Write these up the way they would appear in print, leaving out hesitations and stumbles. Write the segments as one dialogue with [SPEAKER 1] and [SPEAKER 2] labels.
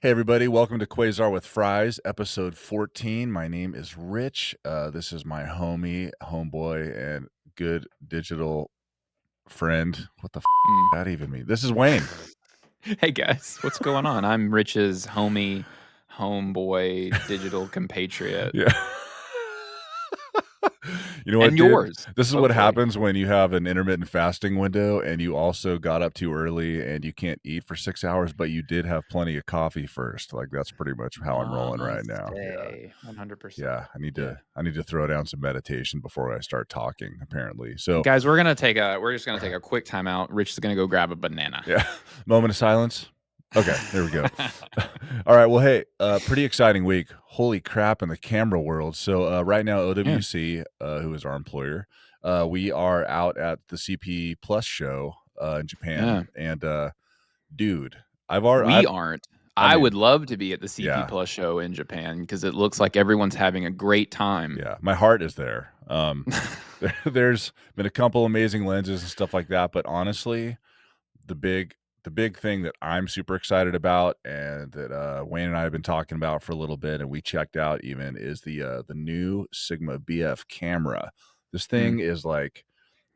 [SPEAKER 1] Hey everybody, welcome to Quasar With Fries, episode 14. My name is Rich. This is my homeboy, and good digital friend. What the
[SPEAKER 2] Mm.
[SPEAKER 1] that even mean? This is Wayne.
[SPEAKER 2] Hey guys, what's going on? I'm Rich's homeboy, digital compatriot,
[SPEAKER 1] Yeah. You know what,
[SPEAKER 2] and
[SPEAKER 1] dude?
[SPEAKER 2] yours,
[SPEAKER 1] This is what
[SPEAKER 2] hopefully.
[SPEAKER 1] happens when you have an intermittent fasting window and you also got up too early and you can't eat for 6 hours, but you did have plenty of coffee first. Like, that's pretty much how I'm rolling right now. Yeah.
[SPEAKER 2] Namaste, 100%.
[SPEAKER 1] Yeah,
[SPEAKER 2] Yeah,
[SPEAKER 1] I need to throw down some meditation before I start talking, apparently. So,
[SPEAKER 2] guys, we're just gonna take a quick time out. Rich is gonna go grab a banana.
[SPEAKER 1] yeah, moment of silence. Okay, there we go. All right, well, hey, pretty exciting week. Holy crap in the camera world. So, right now,
[SPEAKER 2] Yeah,
[SPEAKER 1] OWC, who is our employer, we are out at the CP Plus show in
[SPEAKER 2] yeah.
[SPEAKER 1] Japan, and dude, I've already,
[SPEAKER 2] We aren't.
[SPEAKER 1] I
[SPEAKER 2] I
[SPEAKER 1] mean,
[SPEAKER 2] would love to be at the CP
[SPEAKER 1] yeah,
[SPEAKER 2] Plus show in Japan because it looks like everyone's having a great time.
[SPEAKER 1] yeah, my heart is there. There's been a couple amazing lenses and stuff like that, but honestly, the big the big thing that I'm super excited about and that Wayne and I have been talking about for a little bit and we checked out even is the new Sigma BF camera. This
[SPEAKER 2] Mm,
[SPEAKER 1] thing is like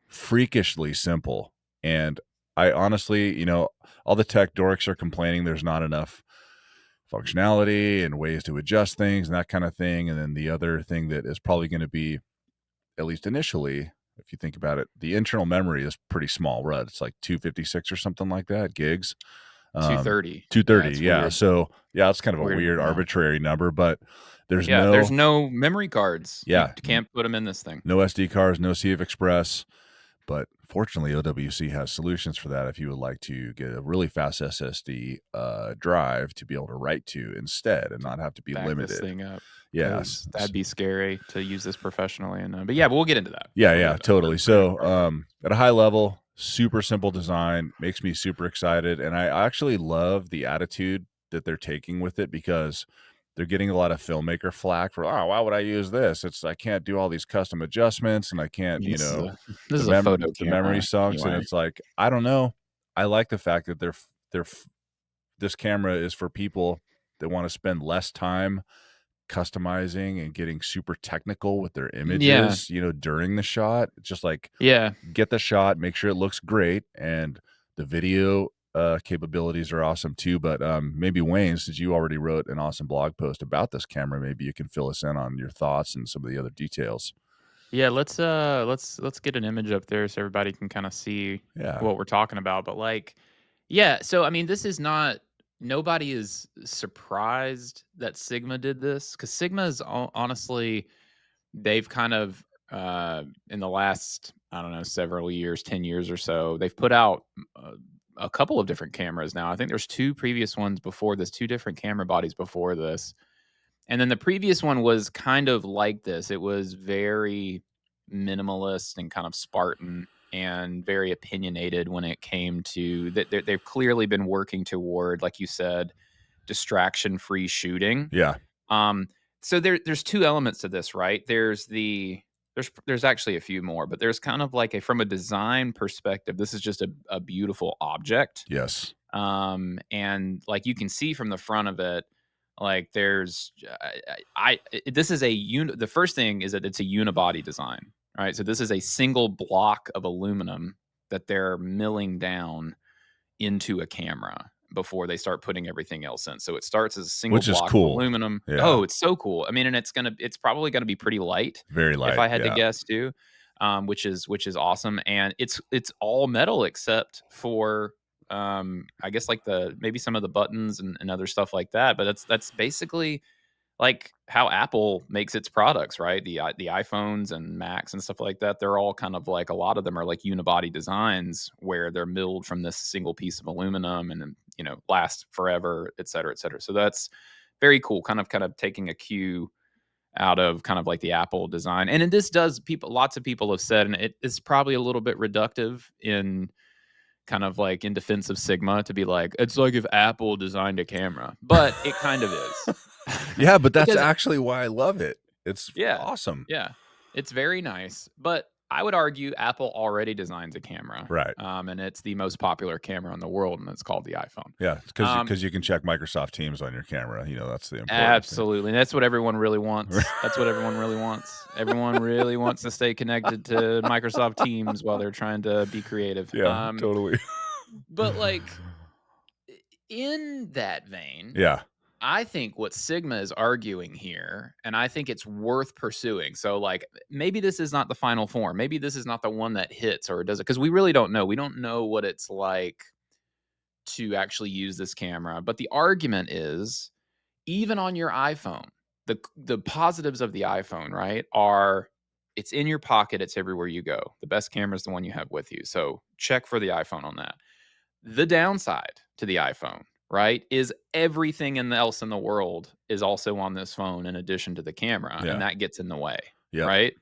[SPEAKER 1] freakishly simple, and I honestly, all the tech dorks are complaining there's not enough functionality and ways to adjust things and that kind of thing. And then the other thing that is probably going to be, at least initially, if you think about it, the internal memory is pretty small, right? It's like 256 or something like that gigs.
[SPEAKER 2] 230. Yeah,
[SPEAKER 1] 230,
[SPEAKER 2] it's
[SPEAKER 1] yeah.
[SPEAKER 2] weird.
[SPEAKER 1] So, yeah, it's kind of a
[SPEAKER 2] Weird
[SPEAKER 1] weird
[SPEAKER 2] amount.
[SPEAKER 1] arbitrary number, but there's
[SPEAKER 2] Yeah, there's
[SPEAKER 1] no
[SPEAKER 2] no memory cards. You
[SPEAKER 1] yeah,
[SPEAKER 2] can't put them in this thing.
[SPEAKER 1] no SD cards, no CF Express, but fortunately, OWC has solutions for that if you would like to get a really fast SSD drive to be able to write to instead and
[SPEAKER 2] To
[SPEAKER 1] not have to be
[SPEAKER 2] back this
[SPEAKER 1] limited.
[SPEAKER 2] thing up
[SPEAKER 1] Yes.
[SPEAKER 2] because that'd be scary to use this professionally, and, but yeah, we'll get into that.
[SPEAKER 1] Yeah,
[SPEAKER 2] We'll get
[SPEAKER 1] yeah,
[SPEAKER 2] into that.
[SPEAKER 1] totally.
[SPEAKER 2] We're gonna
[SPEAKER 1] So,
[SPEAKER 2] cover it.
[SPEAKER 1] at a high level, super simple design makes me super excited, and I actually love the attitude that they're taking with it because they're getting a lot of filmmaker flack for, "Oh, why would I use this? I can't do all these custom adjustments, and I
[SPEAKER 2] I
[SPEAKER 1] can't,
[SPEAKER 2] mean, this is a photo
[SPEAKER 1] the memory
[SPEAKER 2] camera
[SPEAKER 1] sucks." And
[SPEAKER 2] anyway.
[SPEAKER 1] it's like, I don't know. I like the fact that this camera is for people that wanna spend less time customizing and getting super technical with their
[SPEAKER 2] Yeah,
[SPEAKER 1] images, during the shot. It's just like,
[SPEAKER 2] yeah.
[SPEAKER 1] get the shot, make sure it looks great, and the video capabilities are awesome too. But maybe Wayne, since you already wrote an awesome blog post about this camera, maybe you can fill us in on your thoughts and some of the other details.
[SPEAKER 2] Yeah, let's get an image up there so everybody can kinda see
[SPEAKER 1] Yeah.
[SPEAKER 2] what we're talking about, but, like, yeah, so, I mean, this is not nobody is surprised that Sigma did this because Sigma is honestly they've kind of, in the last, I don't know, several years, 10 years or so, they've put out a couple of different cameras now. I think there's 2 previous ones before this, 2 different camera bodies before this. And then the previous one was kind of like this. It was very minimalist and kind of Spartan and very opinionated when it came to that they've clearly been working toward, like you said, distraction-free shooting.
[SPEAKER 1] Yeah.
[SPEAKER 2] Um, so there's 2 elements to this, right? There's actually a few more, but there's kind of like from a design perspective, this is just a beautiful object.
[SPEAKER 1] Yes.
[SPEAKER 2] And like you can see from the front of it, like there's this is the first thing is that it's a unibody design, right? So this is a single block of aluminum that they're milling down into a camera before they start putting everything else in. So it starts as a single
[SPEAKER 1] Which is
[SPEAKER 2] block of
[SPEAKER 1] cool.
[SPEAKER 2] aluminum.
[SPEAKER 1] Yeah.
[SPEAKER 2] Oh, it's so cool. I mean, and it's probably going to be pretty light
[SPEAKER 1] Very
[SPEAKER 2] if
[SPEAKER 1] light.
[SPEAKER 2] I had to
[SPEAKER 1] Yeah.
[SPEAKER 2] guess too. Which is awesome, and it's all metal except for I guess like the maybe some of the buttons and other stuff like that. But that's basically like how Apple makes its products, right? The iPhones and Macs and stuff like that, they're all kind of like a lot of them are like unibody designs where they're milled from this single piece of aluminum and then, last forever, et cetera, et cetera. So that's very cool. Kind of taking a cue out of kind of like the Apple design. And this does lots of people have said, and it is probably a little bit reductive in kind of like in defense of Sigma to be like, it's like if Apple designed a camera, but it kind of is.
[SPEAKER 1] Yeah, but that's
[SPEAKER 2] Because
[SPEAKER 1] actually why I love it. It's
[SPEAKER 2] yeah.
[SPEAKER 1] awesome.
[SPEAKER 2] Yeah. It's very nice, but I would argue Apple already designs a camera,
[SPEAKER 1] Right.
[SPEAKER 2] and it's the most popular camera in the world, and it's called the iPhone.
[SPEAKER 1] Yeah, because
[SPEAKER 2] Um,
[SPEAKER 1] you can check Microsoft Teams on your camera, that's the important thing.
[SPEAKER 2] Absolutely, and that's what everyone really wants. That's what everyone really wants. Everyone really wants to stay connected to Microsoft Teams while they're trying to be creative.
[SPEAKER 1] Yeah, totally.
[SPEAKER 2] But, like, in that vein,
[SPEAKER 1] Yeah,
[SPEAKER 2] I think what Sigma is arguing here, and I think it's worth pursuing. So, like, maybe this is not the final form. Maybe this is not the one that hits or does it because we really don't know. We don't know what it's like to actually use this camera. But the argument is even on your iPhone, the positives of the iPhone, right, are it's in your pocket, it's everywhere you go. The best camera is the one you have with you. So check for the iPhone on that. The downside to the iPhone, right, is everything else in the world is also on this phone in addition to the camera, and
[SPEAKER 1] yeah,
[SPEAKER 2] that gets in the way,
[SPEAKER 1] yep,
[SPEAKER 2] right?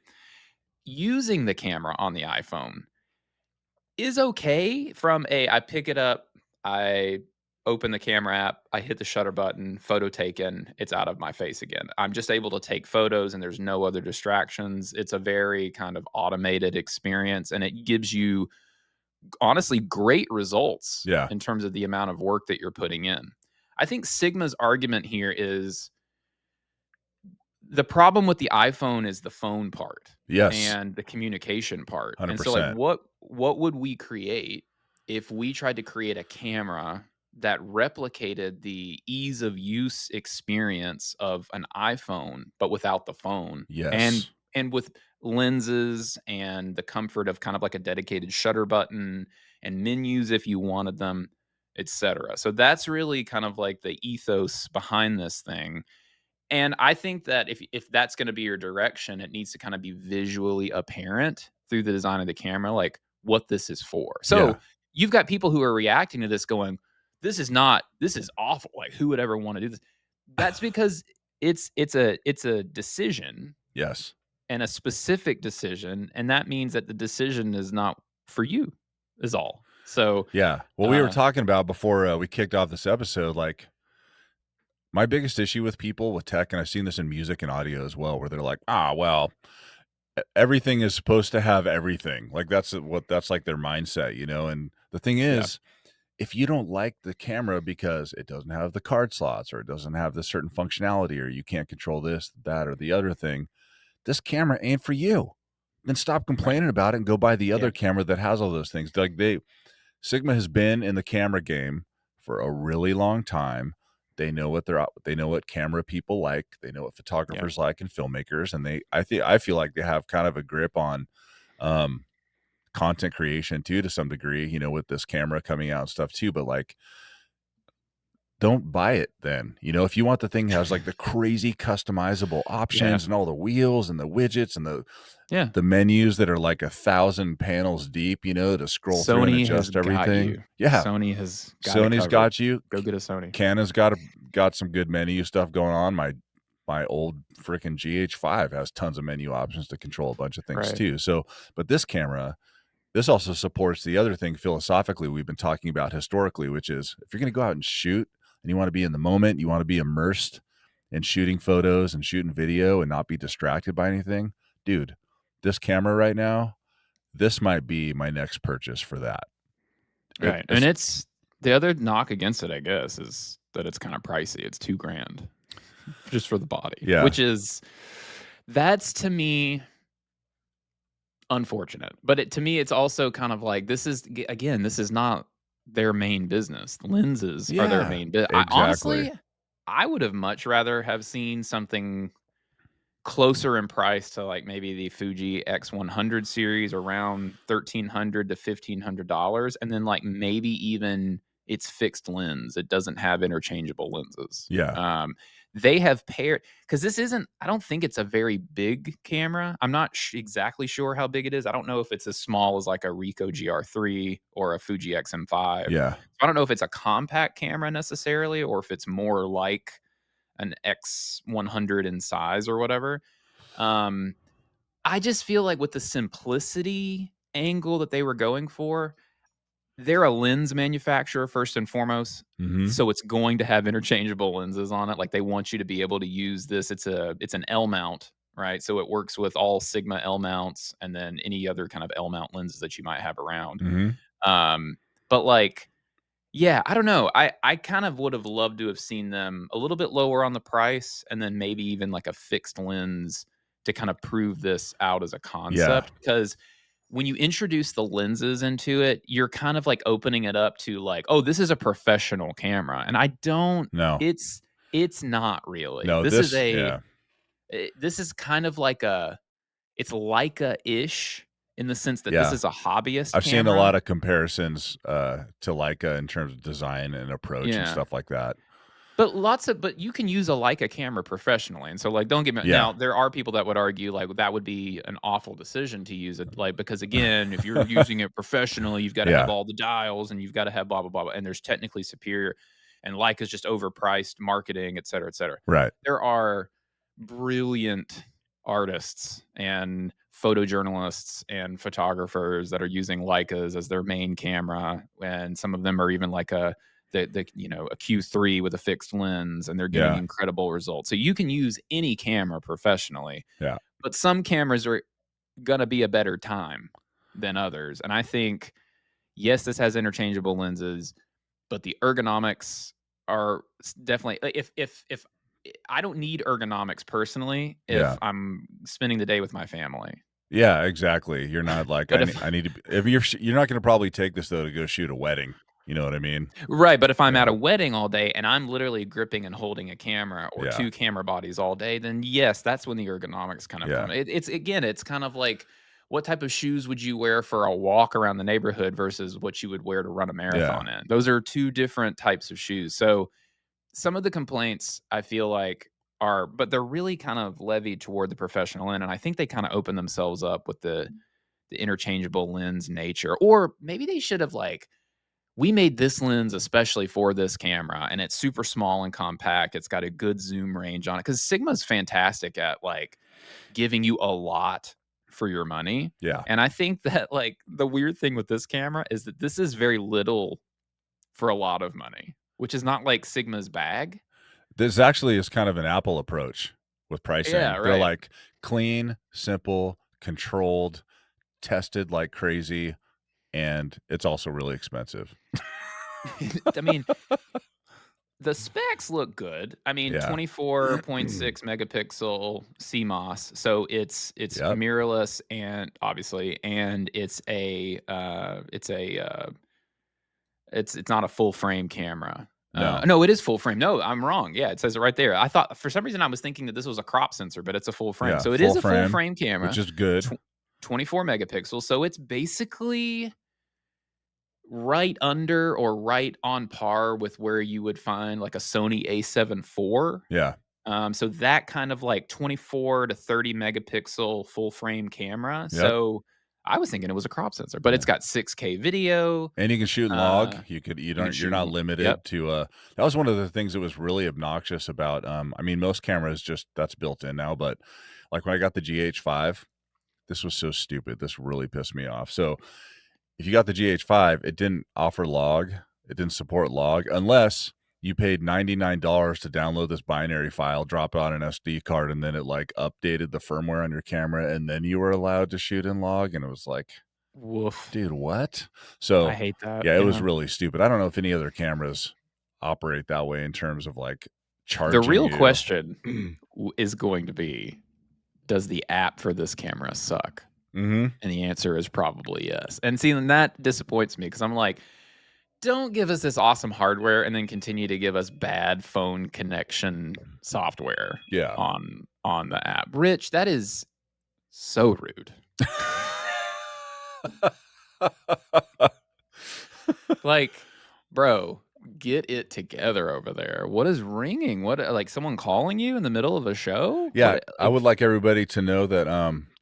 [SPEAKER 2] Using the camera on the iPhone is okay from a I pick it up, I open the camera app, I hit the shutter button, photo taken, it's out of my face again. I'm just able to take photos and there's no other distractions. It's a very kind of automated experience and it gives you honestly great results
[SPEAKER 1] yeah,
[SPEAKER 2] in terms of the amount of work that you're putting in. I think Sigma's argument here is the problem with the iPhone is the phone part
[SPEAKER 1] yes,
[SPEAKER 2] and the communication part. And so like
[SPEAKER 1] 100%.
[SPEAKER 2] what would we create if we tried to create a camera that replicated the ease of use experience of an iPhone but without the phone
[SPEAKER 1] Yes,
[SPEAKER 2] and with lenses and the comfort of kind of like a dedicated shutter button and menus if you wanted them, etc. So that's really kind of like the ethos behind this thing and I think that if that's gonna be your direction, it needs to kinda be visually apparent through the design of the camera, like, what this is for.
[SPEAKER 1] yeah,
[SPEAKER 2] So, you've got people who are reacting to this going, this is awful, like, who would ever wanna do this?" That's because it's a decision
[SPEAKER 1] yes,
[SPEAKER 2] and a specific decision, and that means that the decision is not for you, is all. So,
[SPEAKER 1] yeah. Well, we were
[SPEAKER 2] uh
[SPEAKER 1] talking about before, we kicked off this episode, like, my biggest issue with people with tech, and I've seen this in music and audio as well, where they're like, "Ah, well, everything is supposed to have everything." Like, that's, like, their mindset, and the thing
[SPEAKER 2] yeah,
[SPEAKER 1] is, if you don't like the camera because it doesn't have the card slots or it doesn't have this certain functionality or you can't control this, that, or the other thing, this camera ain't for you. Then stop
[SPEAKER 2] right.
[SPEAKER 1] complaining about it and go buy the
[SPEAKER 2] Yeah,
[SPEAKER 1] other camera that has all those things. Like Sigma has been in the camera game for a really long time. They know what camera people like. They know what
[SPEAKER 2] yeah,
[SPEAKER 1] photographers like and filmmakers, and I feel like they have kind of a grip on um content creation too to some degree, with this camera coming out and stuff too. But like don't buy it then. If you want the thing that has like the crazy customizable
[SPEAKER 2] yeah,
[SPEAKER 1] options and all the wheels and the widgets and
[SPEAKER 2] yeah.
[SPEAKER 1] the menus that are like 1,000 panels deep, to scroll through and
[SPEAKER 2] Sony has
[SPEAKER 1] adjust
[SPEAKER 2] got
[SPEAKER 1] everything.
[SPEAKER 2] you.
[SPEAKER 1] Yeah.
[SPEAKER 2] Sony has got it
[SPEAKER 1] Sony's
[SPEAKER 2] covered.
[SPEAKER 1] got you.
[SPEAKER 2] Go get a Sony.
[SPEAKER 1] Canon's got some good menu stuff going on. My old freaking GH5 has tons of menu options to control a bunch of things
[SPEAKER 2] Right.
[SPEAKER 1] too. So, but this also supports the other thing philosophically we've been talking about historically, which is if you're going to go out and shoot and you want to be in the moment, you want to be immersed in shooting photos and shooting video and not be distracted by anything, dude, this camera right now, this might be my next purchase for that.
[SPEAKER 2] Right. And
[SPEAKER 1] It's
[SPEAKER 2] it's the other knock against it, I guess, is that it's kind of pricey. It's 2 grand just for the body,
[SPEAKER 1] yeah,
[SPEAKER 2] which is that's to me unfortunate. But to me, it's also kind of like again, this is not their main business. Lenses are their
[SPEAKER 1] yeah,
[SPEAKER 2] main business. I
[SPEAKER 1] exactly.
[SPEAKER 2] honestly, I would have much rather have seen something closer in price to, like, maybe the Fuji X100 series around 1,300 to $1,500, and then, like, maybe even it's fixed lens. It doesn't have interchangeable lenses.
[SPEAKER 1] Yeah,
[SPEAKER 2] They have paired because this isn't I don't think it's a very big camera. I'm not exactly sure how big it is. I don't know if it's as small as, like, a Ricoh GR3 or a Fuji XM5.
[SPEAKER 1] yeah,
[SPEAKER 2] I don't know if it's a compact camera necessarily or if it's more like an X100 in size or whatever. Um, I just feel like with the simplicity angle that they were going for, they're a lens manufacturer first and foremost.
[SPEAKER 1] mhm,
[SPEAKER 2] So it's going to have interchangeable lenses on it. Like they want you to be able to use this. It's an L mount right? So it works with all Sigma L mounts and then any other kind of L mount lenses that you might have around.
[SPEAKER 1] Mhm.
[SPEAKER 2] Um, but like, yeah, I don't know. I kind of would have loved to have seen them a little bit lower on the price and then maybe even like a fixed lens to kind of prove this out as a
[SPEAKER 1] Yeah.
[SPEAKER 2] concept because when you introduce the lenses into it, you're kind of like opening it up to like, oh, this is a professional camera. And I don't
[SPEAKER 1] No.
[SPEAKER 2] it's not really.
[SPEAKER 1] No, this yeah.
[SPEAKER 2] This is kind of like a it's Leica-ish in the sense that this
[SPEAKER 1] Yeah.
[SPEAKER 2] is a hobbyist
[SPEAKER 1] I've seen a
[SPEAKER 2] camera.
[SPEAKER 1] lot of comparisons, to Leica in terms of design and approach and
[SPEAKER 2] Yeah.
[SPEAKER 1] stuff like that.
[SPEAKER 2] But you can use a Leica camera professionally, and so, like, don't get me
[SPEAKER 1] Yeah.
[SPEAKER 2] now, there are people that would argue, like, that would be an awful decision to use it, like, because, again, if you're using it professionally, you've gotta have
[SPEAKER 1] Yeah.
[SPEAKER 2] all the dials, and you've gotta have blah, blah, blah, blah, and there's technically superior and Leica's just overpriced marketing, etcetera, etcetera.
[SPEAKER 1] Right.
[SPEAKER 2] There are brilliant artists and photojournalists and photographers that are using Leicas as their main camera, and some of them are even like a Q3 with a fixed lens, and they're getting
[SPEAKER 1] Yeah.
[SPEAKER 2] incredible results. So you can use any camera professionally,
[SPEAKER 1] Yeah.
[SPEAKER 2] but some cameras are gonna be a better time than others. And I think, yes, this has interchangeable lenses, but the ergonomics are definitely if I don't need ergonomics personally if
[SPEAKER 1] Yeah.
[SPEAKER 2] I'm spending the day with my family.
[SPEAKER 1] Yeah, exactly. You're not like,
[SPEAKER 2] But if
[SPEAKER 1] I need to be if you're not gonna probably take this though to go shoot a wedding, you know what I mean?
[SPEAKER 2] Right, but if I'm at
[SPEAKER 1] Yeah.
[SPEAKER 2] a wedding all day and I'm literally gripping and holding a camera or
[SPEAKER 1] Yeah.
[SPEAKER 2] 2 camera bodies all day, then yes, that's when the ergonomics kind of
[SPEAKER 1] Yeah.
[SPEAKER 2] come. It's again, it's kind of like what type of shoes would you wear for a walk around the neighborhood versus what you would wear to run a
[SPEAKER 1] Yeah.
[SPEAKER 2] marathon in? Those are 2 different types of shoes. So, some of the complaints I feel like are but they're really kind of levied toward the professional end, and I think they kinda open themselves up with the interchangeable lens nature, or maybe they should have, like, we made this lens especially for this camera and it's super small and compact. It's got a good zoom range on it because Sigma's fantastic at like giving you a lot for your money.
[SPEAKER 1] Yeah.
[SPEAKER 2] And I think that like the weird thing with this camera is that this is very little for a lot of money, which is not like Sigma's bag.
[SPEAKER 1] This actually is kind of an Apple approach with
[SPEAKER 2] Yeah,
[SPEAKER 1] pricing. They're
[SPEAKER 2] right.
[SPEAKER 1] like clean, simple, controlled, tested like crazy, and it's also really expensive.
[SPEAKER 2] I mean, the specs look good. I mean,
[SPEAKER 1] Yeah.
[SPEAKER 2] 24.6 megapixel CMOS, so it's
[SPEAKER 1] Yep.
[SPEAKER 2] mirrorless and obviously, and it's not a full frame camera.
[SPEAKER 1] No.
[SPEAKER 2] No, it is full frame. No, I'm wrong. Yeah, it says it right there. I thought for some reason I was thinking that this was a crop sensor, but it's a full frame.
[SPEAKER 1] Yeah,
[SPEAKER 2] So it
[SPEAKER 1] full
[SPEAKER 2] is a full
[SPEAKER 1] frame,
[SPEAKER 2] frame
[SPEAKER 1] which
[SPEAKER 2] camera,
[SPEAKER 1] is good.
[SPEAKER 2] tw 24 megapixels. So it's basically right under or right on par with where you would find like a Sony A7 IV.
[SPEAKER 1] Yeah.
[SPEAKER 2] So that kind of like 24 to 30 megapixel full frame camera.
[SPEAKER 1] Yep.
[SPEAKER 2] So I was thinking it was a crop sensor, but it's
[SPEAKER 1] Yeah.
[SPEAKER 2] got 6K video.
[SPEAKER 1] And you can shoot and log.
[SPEAKER 2] Uh,
[SPEAKER 1] You
[SPEAKER 2] you can
[SPEAKER 1] don't you're
[SPEAKER 2] shoot
[SPEAKER 1] not
[SPEAKER 2] 'em Yep.
[SPEAKER 1] limited to, that was one of the things that was really obnoxious about, I mean, most cameras just that's built in now, but, like, when I got the GH5, this was so stupid. This really pissed me off. So, if you got the GH5, it didn't offer log. It didn't support log unless you paid $99 to download this binary file, drop it on an SD card, and then it, like, updated the firmware on your camera, and then you were allowed to shoot in log, and it was like,
[SPEAKER 2] Woof.
[SPEAKER 1] dude, what?
[SPEAKER 2] I
[SPEAKER 1] So,
[SPEAKER 2] hate that,
[SPEAKER 1] yeah, it was
[SPEAKER 2] yeah.
[SPEAKER 1] really stupid. I don't know if any other cameras operate that way in terms of, like,
[SPEAKER 2] The
[SPEAKER 1] charging
[SPEAKER 2] real
[SPEAKER 1] you.
[SPEAKER 2] question is going to be, does the app for this camera suck?
[SPEAKER 1] Mhm.
[SPEAKER 2] And the answer is probably yes. And see, and that disappoints me because I'm like, don't give us this awesome hardware and then continue to give us bad phone connection software
[SPEAKER 1] Yeah.
[SPEAKER 2] on the app. Rich, that is so rude. Like, bro, get it together over there. What is ringing? What like someone calling you in the middle of a show?
[SPEAKER 1] Yeah,
[SPEAKER 2] What
[SPEAKER 1] I
[SPEAKER 2] like
[SPEAKER 1] would like everybody to know that,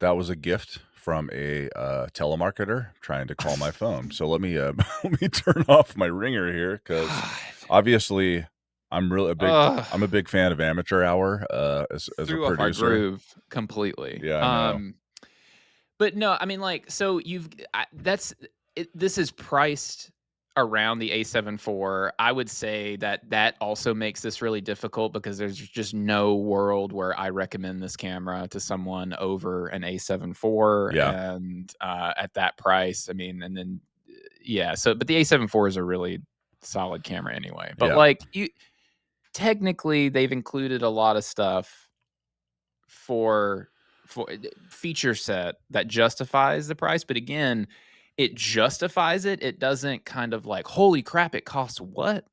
[SPEAKER 1] that was a gift from a, telemarketer trying to call my phone. So let me, let me turn off my ringer here because
[SPEAKER 2] God.
[SPEAKER 1] obviously
[SPEAKER 2] Ugh.
[SPEAKER 1] I'm a big fan of amateur hour, as a
[SPEAKER 2] Threw off our
[SPEAKER 1] producer.
[SPEAKER 2] groove completely.
[SPEAKER 1] Yeah, I know.
[SPEAKER 2] But no, I mean, like, so that's this is priced. around the A7 IV. I would say that that also makes this really difficult because there's just no world where I recommend this camera to someone over an A7 IV,
[SPEAKER 1] Yeah,
[SPEAKER 2] and, at that price, I mean, and then, yeah, so but the A7 IV is a really solid camera anyway. But,
[SPEAKER 1] yeah,
[SPEAKER 2] like, you technically, they've included a lot of stuff for feature set that justifies the price, but again, it justifies it. It doesn't kind of like, "Holy crap, it costs what?"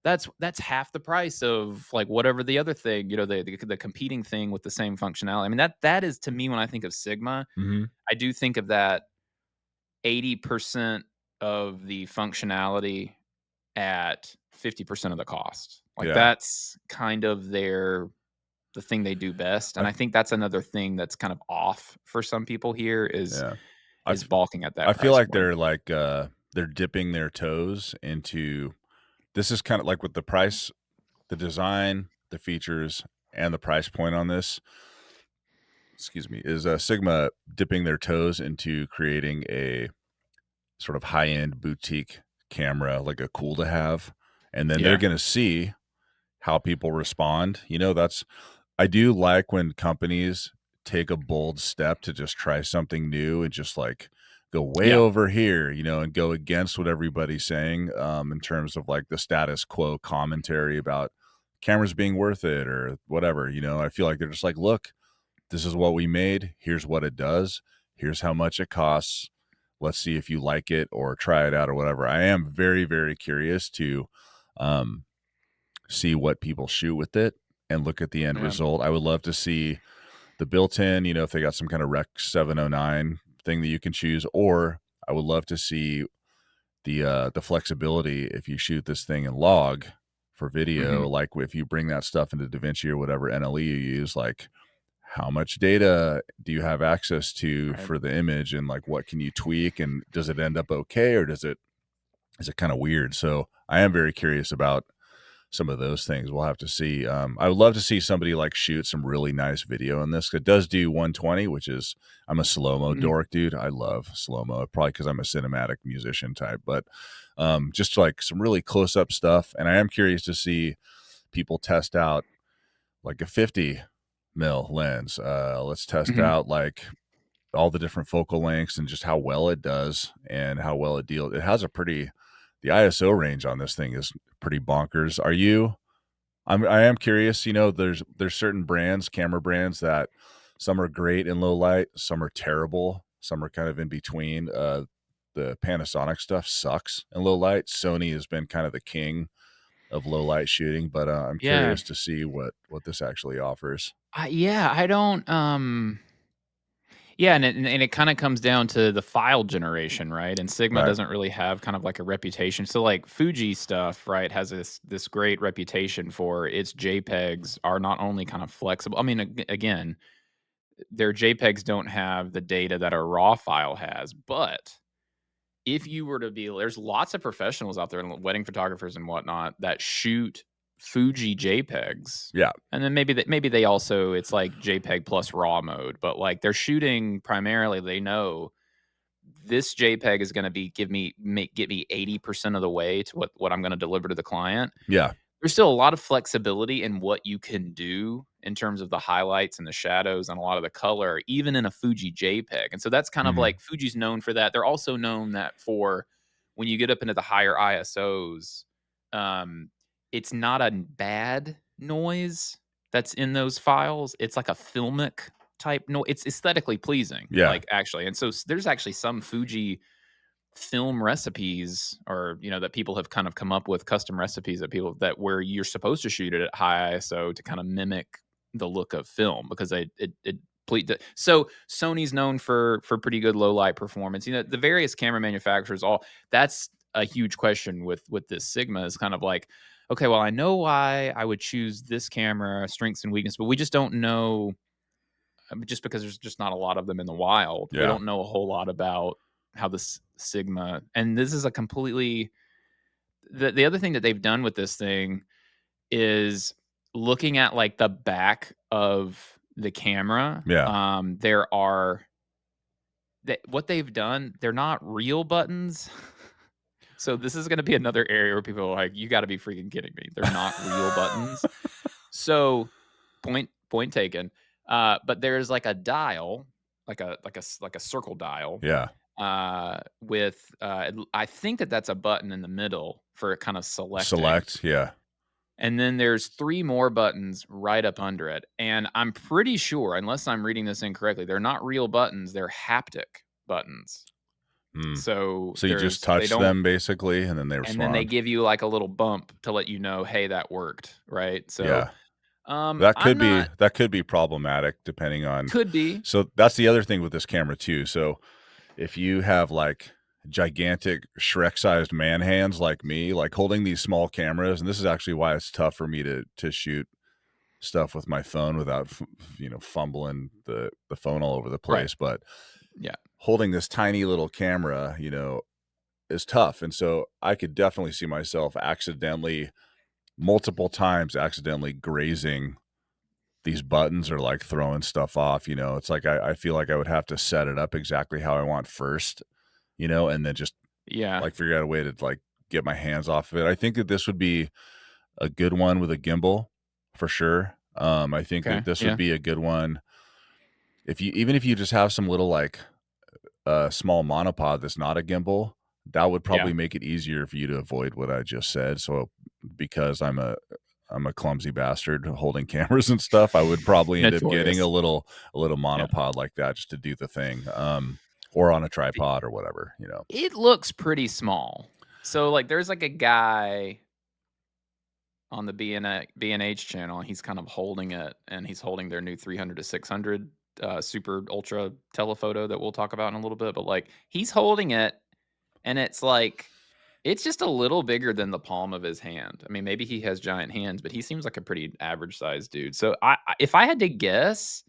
[SPEAKER 2] That's half the price of, like, whatever the other thing, the competing thing with the same functionality. I mean, that is to me, when I think of Sigma,
[SPEAKER 1] mhm,
[SPEAKER 2] I do think of that 80% of the functionality at 50% of the cost. Like,
[SPEAKER 1] yeah.
[SPEAKER 2] that's kind of the thing they do best, and
[SPEAKER 1] I
[SPEAKER 2] I think that's another thing that's kind of off for some people here
[SPEAKER 1] yeah. I
[SPEAKER 2] is
[SPEAKER 1] f
[SPEAKER 2] balking at
[SPEAKER 1] I
[SPEAKER 2] that
[SPEAKER 1] feel
[SPEAKER 2] price
[SPEAKER 1] like
[SPEAKER 2] point.
[SPEAKER 1] they're dipping their toes into this is kinda like with the price, the design, the features, and the price point on this, excuse me, is, Sigma dipping their toes into creating a sort of high-end boutique camera, like a cool to have, and then they're
[SPEAKER 2] Yeah.
[SPEAKER 1] gonna see how people respond. That's I do like when companies take a bold step to just try something new and just like go way
[SPEAKER 2] Yeah.
[SPEAKER 1] over here, and go against what everybody's saying in terms of like the status quo commentary about cameras being worth it or whatever. I feel like they're just like, look, this is what we made. Here's what it does. Here's how much it costs. Let's see if you like it or try it out or whatever. I am very, very curious to um, see what people shoot with it and look at the end
[SPEAKER 2] Yeah.
[SPEAKER 1] result. I would love to see the built-in, if they got some kind of Rec 709 thing that you can choose, or I would love to see the flexibility if you shoot this thing in log for video,
[SPEAKER 2] Mhm.
[SPEAKER 1] like if you bring that stuff into DaVinci or whatever NLE you use, like how much data do you have access to
[SPEAKER 2] Right.
[SPEAKER 1] for the image and like what can you tweak and does it end up okay or is it kind of weird? So I am very curious about some of those things. We'll have to see. I would love to see somebody like shoot some really nice video in this. It does do 120, which is I'm a slow mo
[SPEAKER 2] Mhm.
[SPEAKER 1] dork, dude. I love slow mo, probably because I'm a cinematic musician type. But just like some really close up stuff, and I am curious to see people test out like a 50 mil lens. Let's test
[SPEAKER 2] Mhm.
[SPEAKER 1] out like all the different focal lengths and just how well it does and how well it deals. It has a pretty the ISO range on this thing is pretty bonkers. I am curious, there's certain brands, camera brands that some are great in low light, some are terrible, some are kind of in between. The Panasonic stuff sucks in low light. Sony has been kind of the king of low light shooting, but I'm
[SPEAKER 2] Yeah.
[SPEAKER 1] curious to see what this actually offers.
[SPEAKER 2] Yeah, I don't, yeah, and it kinda comes down to the file generation, right? And Sigma
[SPEAKER 1] Right.
[SPEAKER 2] doesn't really have kind of like a reputation. So, like, Fuji stuff, right, has this great reputation for its JPEGs are not only kind of flexible. I mean, again, their JPEGs don't have the data that a RAW file has, but if you were to be there's lots of professionals out there, and wedding photographers and whatnot, that shoot Fuji JPEGs.
[SPEAKER 1] Yeah.
[SPEAKER 2] And then maybe they also it's like JPEG plus RAW mode, but like they're shooting primarily, they know this JPEG is going to be get me 80% of the way to what I'm going to deliver to the client.
[SPEAKER 1] Yeah.
[SPEAKER 2] There's still a lot of flexibility in what you can do in terms of the highlights and the shadows and a lot of the color, even in a Fuji JPEG. And so that's kind of
[SPEAKER 1] Mhm.
[SPEAKER 2] like Fuji's known for that. They're also known that for when you get up into the higher ISOs, um, it's not a bad noise that's in those files. It's like a filmic type noise. It's aesthetically pleasing,
[SPEAKER 1] Yeah.
[SPEAKER 2] like actually. And so there's actually some Fuji film recipes or that people have kind of come up with custom recipes that people that where you're supposed to shoot it at high ISO to kind of mimic the look of film because so Sony's known for pretty good low light performance. The various camera manufacturers all that's a huge question with this Sigma is kind of like, okay, well, I know why I would choose this camera strengths and weakness, but we just don't know, just because there's just not a lot of them in the wild. We
[SPEAKER 1] Yeah.
[SPEAKER 2] don't know a whole lot about how this Sigma, and this is a completely the other thing that they've done with this thing is looking at like the back of the camera.
[SPEAKER 1] Yeah.
[SPEAKER 2] There are what they've done. They're not real buttons. So this is gonna be another area where people are like, "You gotta be freaking kidding me. They're not real buttons." So, point taken. But there's like a dial, like a circle dial,
[SPEAKER 1] Yeah.
[SPEAKER 2] with, I think that's a button in the middle for kind of selecting.
[SPEAKER 1] Select, yeah.
[SPEAKER 2] And then there's 3 more buttons right up under it, and I'm pretty sure, unless I'm reading this incorrectly, they're not real buttons, they're haptic buttons.
[SPEAKER 1] Mm.
[SPEAKER 2] So
[SPEAKER 1] So you just
[SPEAKER 2] they
[SPEAKER 1] touch
[SPEAKER 2] don't,
[SPEAKER 1] them basically, and then they
[SPEAKER 2] and then they
[SPEAKER 1] respond?
[SPEAKER 2] give you like a little bump to let you know, "Hey, that worked," right? So,
[SPEAKER 1] Yeah. That
[SPEAKER 2] I'm
[SPEAKER 1] could be
[SPEAKER 2] not,
[SPEAKER 1] that could be problematic depending on
[SPEAKER 2] could be.
[SPEAKER 1] so that's the other thing with this camera too. So if you have, like, gigantic Shrek-sized man hands like me, like, holding these small cameras, and this is actually why it's tough for me to shoot stuff with my phone without fumbling the phone all over the
[SPEAKER 2] Right.
[SPEAKER 1] place, but
[SPEAKER 2] Yeah.
[SPEAKER 1] holding this tiny little camera, is tough, and so I could definitely see myself accidentally multiple times accidentally grazing these buttons or, like, throwing stuff off, it's like I feel like I would have to set it up exactly how I want first, and then just,
[SPEAKER 2] Yeah.
[SPEAKER 1] like, figure out a way to, like, get my hands off of it. I think that this would be a good one with a gimbal for sure. I think
[SPEAKER 2] Okay.
[SPEAKER 1] that this would
[SPEAKER 2] Yeah.
[SPEAKER 1] be a good one if you just have some little, like, small monopod that's not a gimbal, that would
[SPEAKER 2] Yeah.
[SPEAKER 1] probably make it easier for you to avoid what I just said. So, because I'm a clumsy bastard holding cameras and stuff, I would probably end up getting
[SPEAKER 2] Notorious.
[SPEAKER 1] a little
[SPEAKER 2] Yeah.
[SPEAKER 1] monopod like that just to do the thing, or on a tripod or whatever.
[SPEAKER 2] It looks pretty small. So, like, there's, like, a guy on the B&H channel, he's kind of holding it, and he's holding their new 300 to 600, super ultra telephoto that we'll talk about in a little bit, but, like, he's holding it, and it's just a little bigger than the palm of his hand. I mean, maybe he has giant hands, but he seems like a pretty average sized dude. So, if I had to guess,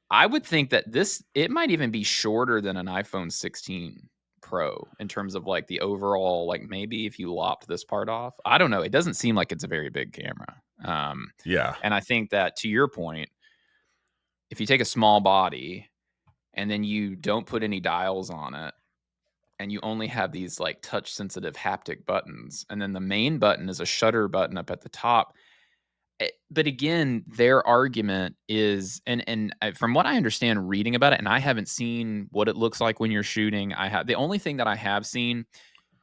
[SPEAKER 2] I would think that it might even be shorter than an iPhone 16 Pro in terms of, like, the overall, like, maybe if you lopped this part off. I don't know, it doesn't seem like it's a very big camera.
[SPEAKER 1] Yeah.
[SPEAKER 2] And I think that, to your point, if you take a small body and then you don't put any dials on it, and you only have these, like, touch sensitive haptic buttons, and then the main button is a shutter button up at the top. But again, their argument is, from what I understand reading about it, and I haven't seen what it looks like when you're shooting. The only thing that I have seen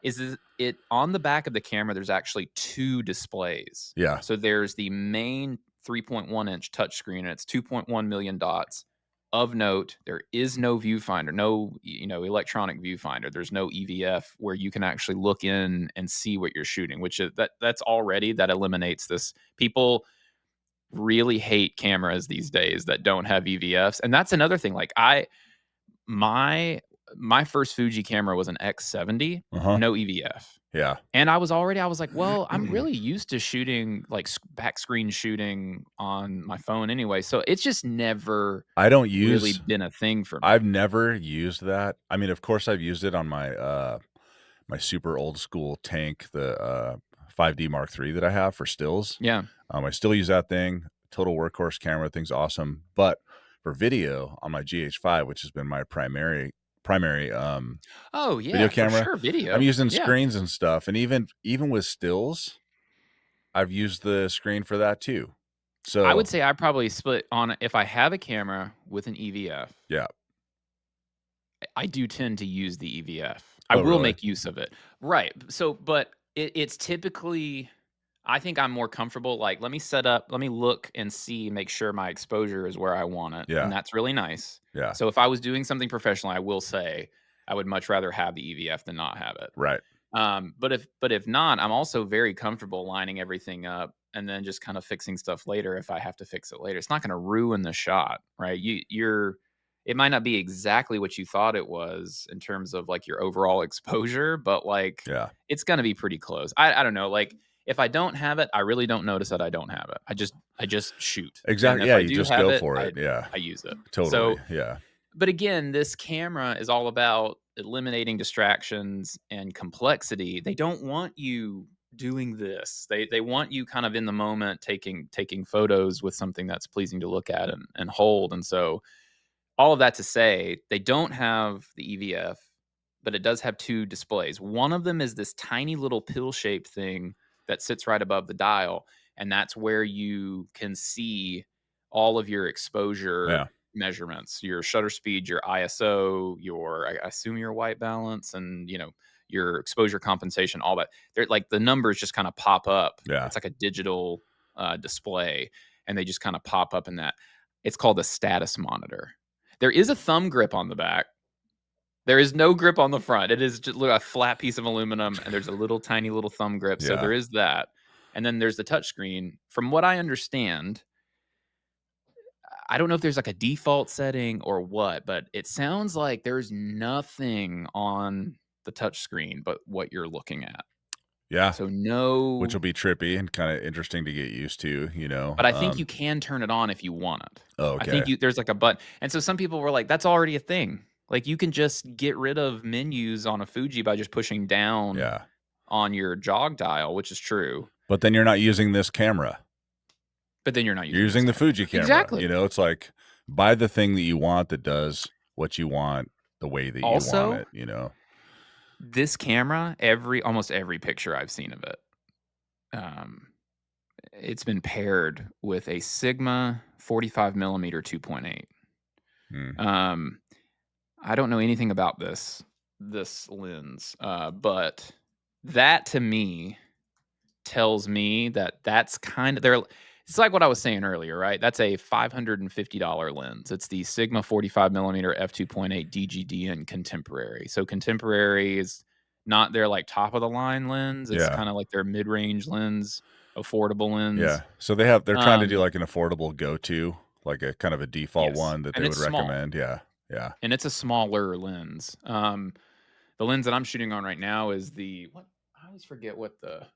[SPEAKER 2] is it on the back of the camera, there's actually 2 displays.
[SPEAKER 1] Yeah.
[SPEAKER 2] So there's the main 3.1-inch touchscreen, and it's 2.1 million dots. Of note, there is no viewfinder, no, electronic viewfinder. There's no EVF where you can actually look in and see what you're shooting, which is that eliminates this. People really hate cameras these days that don't have EVFs, and that's another thing. Like, my my first Fuji camera was an X70,
[SPEAKER 1] Uh-huh.
[SPEAKER 2] no EVF.
[SPEAKER 1] Yeah.
[SPEAKER 2] And I was like, "Well, I'm really used to shooting, like, back screen shooting on my phone anyway." So it's just never
[SPEAKER 1] I don't
[SPEAKER 2] really
[SPEAKER 1] use
[SPEAKER 2] been a thing for
[SPEAKER 1] I've
[SPEAKER 2] me.
[SPEAKER 1] never used that. I mean, of course, I've used it on my super old school tank, the 5D Mark III that I have for stills.
[SPEAKER 2] Yeah.
[SPEAKER 1] I still use that thing. Total workhorse camera, thing's awesome. But for video on my GH5, which has been my primary
[SPEAKER 2] Oh,
[SPEAKER 1] video
[SPEAKER 2] yeah, for
[SPEAKER 1] camera,
[SPEAKER 2] sure,
[SPEAKER 1] I'm
[SPEAKER 2] video.
[SPEAKER 1] using
[SPEAKER 2] Yeah.
[SPEAKER 1] screens and stuff. And even with stills, I've used the screen for that too.
[SPEAKER 2] I would
[SPEAKER 1] So
[SPEAKER 2] say I probably split on, if I have a camera with an EVF,
[SPEAKER 1] yeah.
[SPEAKER 2] I do tend to use the EVF. I
[SPEAKER 1] Oh,
[SPEAKER 2] will
[SPEAKER 1] really?
[SPEAKER 2] make use of it. Right. So, but it's typically, I think I'm more comfortable. Like, let me look and see, make sure my exposure is where I want it. And
[SPEAKER 1] Yeah.
[SPEAKER 2] that's really nice.
[SPEAKER 1] Yeah.
[SPEAKER 2] So, if I was doing something professional, I will say I would much rather have the EVF than not have it.
[SPEAKER 1] Right.
[SPEAKER 2] But if not, I'm also very comfortable lining everything up and then just kind of fixing stuff later if I have to fix it later. It's not going to ruin the shot, right? It might not be exactly what you thought it was in terms of, like, your overall exposure, but, like,
[SPEAKER 1] Yeah.
[SPEAKER 2] it's going to be pretty close. I don't know. Like, if I don't have it, I really don't notice that I don't have it. I just shoot, and
[SPEAKER 1] Exactly.
[SPEAKER 2] if
[SPEAKER 1] Yeah,
[SPEAKER 2] I
[SPEAKER 1] you
[SPEAKER 2] do
[SPEAKER 1] just
[SPEAKER 2] have
[SPEAKER 1] go
[SPEAKER 2] it,
[SPEAKER 1] for it. Yeah.
[SPEAKER 2] I use it.
[SPEAKER 1] Totally.
[SPEAKER 2] So,
[SPEAKER 1] Yeah.
[SPEAKER 2] but again, this camera is all about eliminating distractions and complexity. They don't want you doing this. They want you kind of in the moment, taking photos with something that's pleasing to look at and hold. And so, all of that to say, they don't have the EVF. but it does have 2 displays. One of them is this tiny little pill-shaped thing that sits right above the dial, and that's where you can see all of your exposure
[SPEAKER 1] Yeah.
[SPEAKER 2] measurements, your shutter speed, your ISO, your I assume your white balance and, your exposure compensation, all that. They're like the numbers just kinda pop up.
[SPEAKER 1] Yeah.
[SPEAKER 2] It's like a digital, display, and they just kinda pop up in that. It's called a status monitor. There is a thumb grip on the back. There is no grip on the front. It is just a flat piece of aluminum, and there's a little tiny little thumb grip, so
[SPEAKER 1] Yeah.
[SPEAKER 2] there is that. And then there's the touchscreen. From what I understand, I don't know if there's, like, a default setting or what, but it sounds like there's nothing on the touchscreen but what you're looking at.
[SPEAKER 1] Yeah.
[SPEAKER 2] So
[SPEAKER 1] Which will
[SPEAKER 2] no,
[SPEAKER 1] be trippy and kinda interesting to get used to,
[SPEAKER 2] but I think you can turn it on if you want it.
[SPEAKER 1] Oh,
[SPEAKER 2] I think
[SPEAKER 1] okay.
[SPEAKER 2] there's, like, a button, and so some people were like, "That's already a thing." Like, you can just get rid of menus on a Fuji by just pushing down
[SPEAKER 1] Yeah.
[SPEAKER 2] on your jog dial, which is true,
[SPEAKER 1] But then you're not using this camera.
[SPEAKER 2] but then you're not
[SPEAKER 1] You're
[SPEAKER 2] using this
[SPEAKER 1] using the
[SPEAKER 2] camera.
[SPEAKER 1] Fuji camera,
[SPEAKER 2] Exactly.
[SPEAKER 1] it's like, buy the thing that you want that does what you want the way that you want
[SPEAKER 2] Also,
[SPEAKER 1] it.
[SPEAKER 2] this camera, almost every picture I've seen of it, um, it's been paired with a Sigma 45 millimeter 2.8.
[SPEAKER 1] Mm.
[SPEAKER 2] Um, I don't know anything about this lens, but that to me tells me that that's kind of there. It's like what I was saying earlier, right? That's a $550 lens. It's the Sigma 45 millimeter f2.8 DGDN Contemporary. So Contemporary is not their like top of the line lens. It's
[SPEAKER 1] Yeah.
[SPEAKER 2] kind of like their mid range lens, affordable lens.
[SPEAKER 1] Yeah. So they're trying to do,
[SPEAKER 2] Um,
[SPEAKER 1] like, an affordable go-to, like a kind of a default
[SPEAKER 2] yes,
[SPEAKER 1] one that
[SPEAKER 2] and
[SPEAKER 1] they
[SPEAKER 2] it's
[SPEAKER 1] would
[SPEAKER 2] small,
[SPEAKER 1] recommend. Yeah. Yeah.
[SPEAKER 2] and it's a smaller lens. The lens that I'm shooting on right now is the what? I always forget what the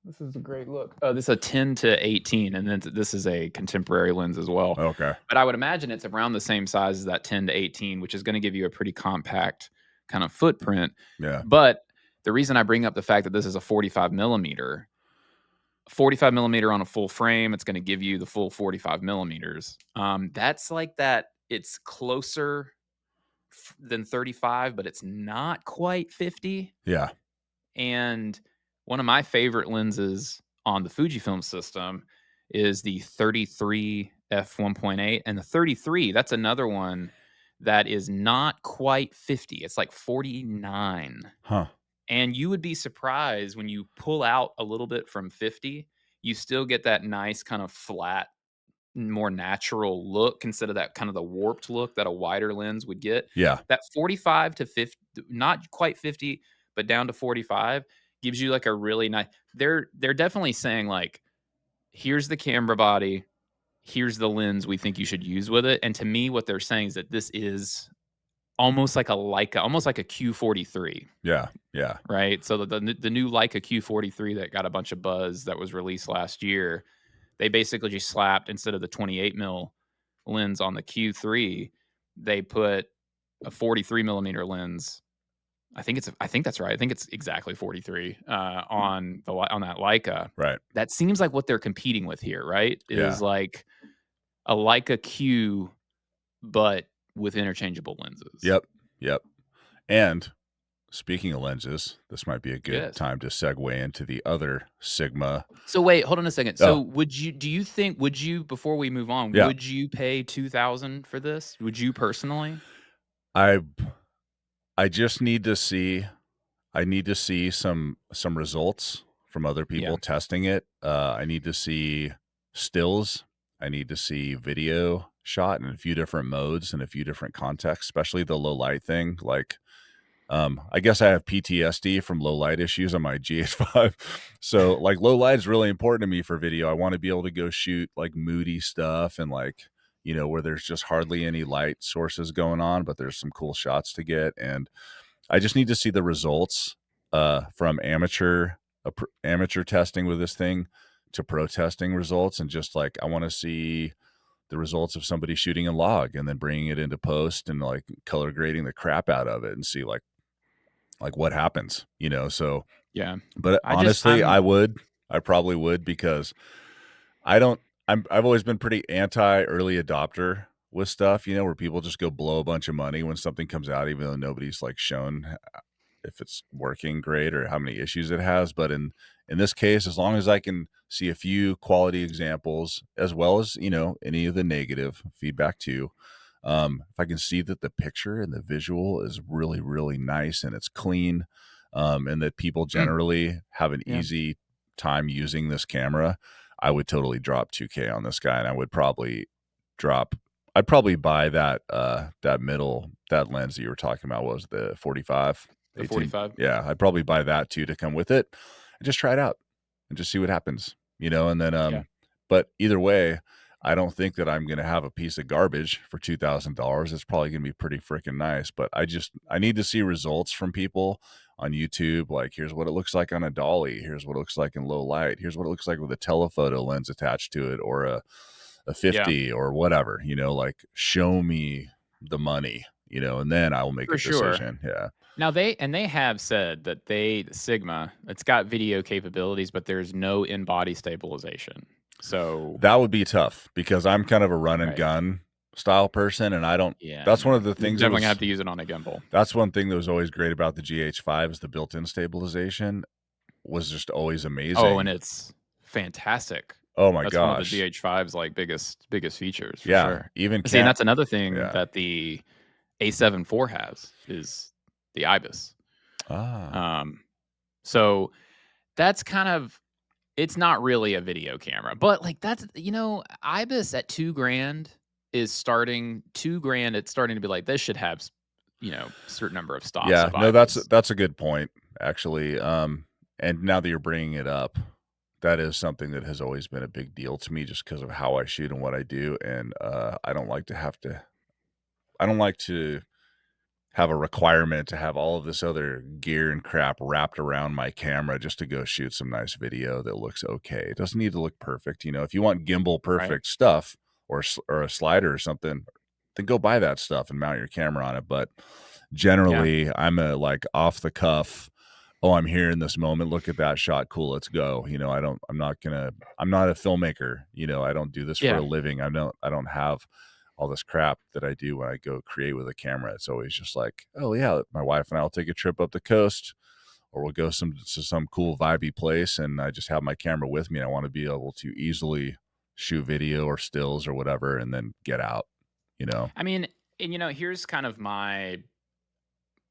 [SPEAKER 2] this is a great look. Oh, this is a 10 to 18, and then this is a contemporary lens as well.
[SPEAKER 1] Okay.
[SPEAKER 2] But I would imagine it's around the same size as that 10 to 18, which is going to give you a pretty compact kind of footprint.
[SPEAKER 1] Yeah.
[SPEAKER 2] But the reason I bring up the fact that this is a 45 millimeter on a full frame, it's going to give you the full 45 millimeters. That's like that. It's closer than 35, but it's not quite 50.
[SPEAKER 1] Yeah.
[SPEAKER 2] And one of my favorite lenses on the Fujifilm system is the 33 f1.8, and the 33, that's another one that is not quite 50. It's like 49.
[SPEAKER 1] Huh.
[SPEAKER 2] And you would be surprised when you pull out a little bit from 50, you still get that nice kind of flat, more natural look instead of that kind of the warped look that a wider lens would get.
[SPEAKER 1] Yeah.
[SPEAKER 2] That 45 to 50, not quite 50, but down to 45 gives you like a really nice. They're definitely saying like, here's the camera body, here's the lens we think you should use with it. And to me, what they're saying is that this is almost like a Leica, almost like a Q43,
[SPEAKER 1] Yeah. Yeah.
[SPEAKER 2] right? So the new Leica Q43 that got a bunch of buzz that was released last year, they basically just slapped, instead of the 28 mil lens on the Q3, they put a 43 millimeter lens. I think that's right. I think it's exactly 43 on that Leica.
[SPEAKER 1] Right.
[SPEAKER 2] That seems like what they're competing with here, right?
[SPEAKER 1] Yeah.
[SPEAKER 2] Is like a Leica Q, but with interchangeable lenses.
[SPEAKER 1] Yep. Yep. And speaking of lenses, this might be a good
[SPEAKER 2] Yes.
[SPEAKER 1] time to segue into the other Sigma.
[SPEAKER 2] So wait, hold on a second. So
[SPEAKER 1] Oh,
[SPEAKER 2] would you, before we move on,
[SPEAKER 1] yeah.
[SPEAKER 2] would you pay 2,000 for this? Would you personally?
[SPEAKER 1] I I just need to see I need to see some results from other
[SPEAKER 2] Yeah.
[SPEAKER 1] people testing it. I need to see stills. I need to see video shot in a few different modes and a few different contexts, especially the low light thing. Like, I guess I have PTSD from low light issues on my GH5. So like low light is really important to me for video. I want to be able to go shoot like moody stuff and like, where there's just hardly any light sources going on, but there's some cool shots to get. And I just need to see the results from amateur testing with this thing to pro testing results, and just like I want to see the results of somebody shooting a log and then bringing it into post and like color grading the crap out of it and see like what happens. So,
[SPEAKER 2] Yeah.
[SPEAKER 1] but
[SPEAKER 2] I just
[SPEAKER 1] honestly, I probably would because I don't. I've always been pretty anti early adopter with stuff, you know, where people just go blow a bunch of money when something comes out, even though nobody's like shown if it's working great or how many issues it has. But in this case, as long as I can see a few quality examples, as well as, you know, any of the negative feedback too, if I can see that the picture and the visual is really, really nice and it's clean, and that people
[SPEAKER 2] Mm,
[SPEAKER 1] generally have an
[SPEAKER 2] yeah,
[SPEAKER 1] easy time using this camera, I would totally drop 2K on this guy, and I would probably drop I'd probably buy that lens that you were talking about. What was it, the 45,
[SPEAKER 2] the
[SPEAKER 1] 18?
[SPEAKER 2] 45.
[SPEAKER 1] Yeah, I'd probably buy that too to come with it and just try it out and just see what happens, you know, and then,
[SPEAKER 2] Yeah,
[SPEAKER 1] but either way, I don't think that I'm gonna have a piece of garbage for $2,000. It's probably gonna be pretty freaking nice, but I need to see results from people on YouTube, like, here's what it looks like on a dolly, here's what it looks like in low light, here's what it looks like with a telephoto lens attached to it, or a
[SPEAKER 2] yeah,
[SPEAKER 1] 50 or whatever, you know, like, show me the money, you know, and then I will make
[SPEAKER 2] for
[SPEAKER 1] a
[SPEAKER 2] sure.
[SPEAKER 1] decision. Yeah.
[SPEAKER 2] Now they have said that Sigma, it's got video capabilities, but there's no in-body stabilization. So
[SPEAKER 1] That would be tough because I'm kind of a run and
[SPEAKER 2] right.
[SPEAKER 1] gun style person, and I don't
[SPEAKER 2] Yeah,
[SPEAKER 1] that's one
[SPEAKER 2] no.
[SPEAKER 1] of the
[SPEAKER 2] You're
[SPEAKER 1] things that
[SPEAKER 2] definitely gonna have
[SPEAKER 1] was
[SPEAKER 2] to use it on a gimbal.
[SPEAKER 1] that's one thing that was always great about the GH5 is the built-in stabilization was just always
[SPEAKER 2] Oh, and
[SPEAKER 1] amazing.
[SPEAKER 2] it's fantastic.
[SPEAKER 1] Oh my
[SPEAKER 2] That's one of the
[SPEAKER 1] gosh.
[SPEAKER 2] GH5's, like, biggest features for
[SPEAKER 1] Yeah,
[SPEAKER 2] sure.
[SPEAKER 1] even
[SPEAKER 2] See, and
[SPEAKER 1] cat
[SPEAKER 2] that's another thing
[SPEAKER 1] yeah.
[SPEAKER 2] that the A7 IV has is the IBIS.
[SPEAKER 1] Ah.
[SPEAKER 2] Um, so that's kind of it's not really a video camera, but, like, that's IBIS at 2 grand is starting 2 grand, it's starting to be like, this should have certain number of stops
[SPEAKER 1] Yeah,
[SPEAKER 2] of
[SPEAKER 1] no,
[SPEAKER 2] IBIS.
[SPEAKER 1] that's a good point, actually, and now that you're bringing it up, that is something that has always been a big deal to me just because of how I shoot and what I do, and, I don't like to have a requirement to have all of this other gear and crap wrapped around my camera just to go shoot some nice video that looks okay. It doesn't need to look perfect, you know, if you want gimbal
[SPEAKER 2] Right?
[SPEAKER 1] perfect stuff or a slider or something, then go buy that stuff and mount your camera on it, but
[SPEAKER 2] Yeah.
[SPEAKER 1] generally, I'm a, like, off the cuff, "Oh, I'm here in this moment, look at that shot, cool, let's go," you know, I'm not a filmmaker, you know, I don't do this for
[SPEAKER 2] Yeah.
[SPEAKER 1] a living, I don't have all this crap that I do when I go create with a camera. It's always just like, "Oh, yeah, my wife and I will take a trip up the coast, or we'll go to some cool vibey place," and I just have my camera with me, and I wanna be able to easily shoot video or stills or whatever and then get out, you know?
[SPEAKER 2] I mean, and, here's kind of my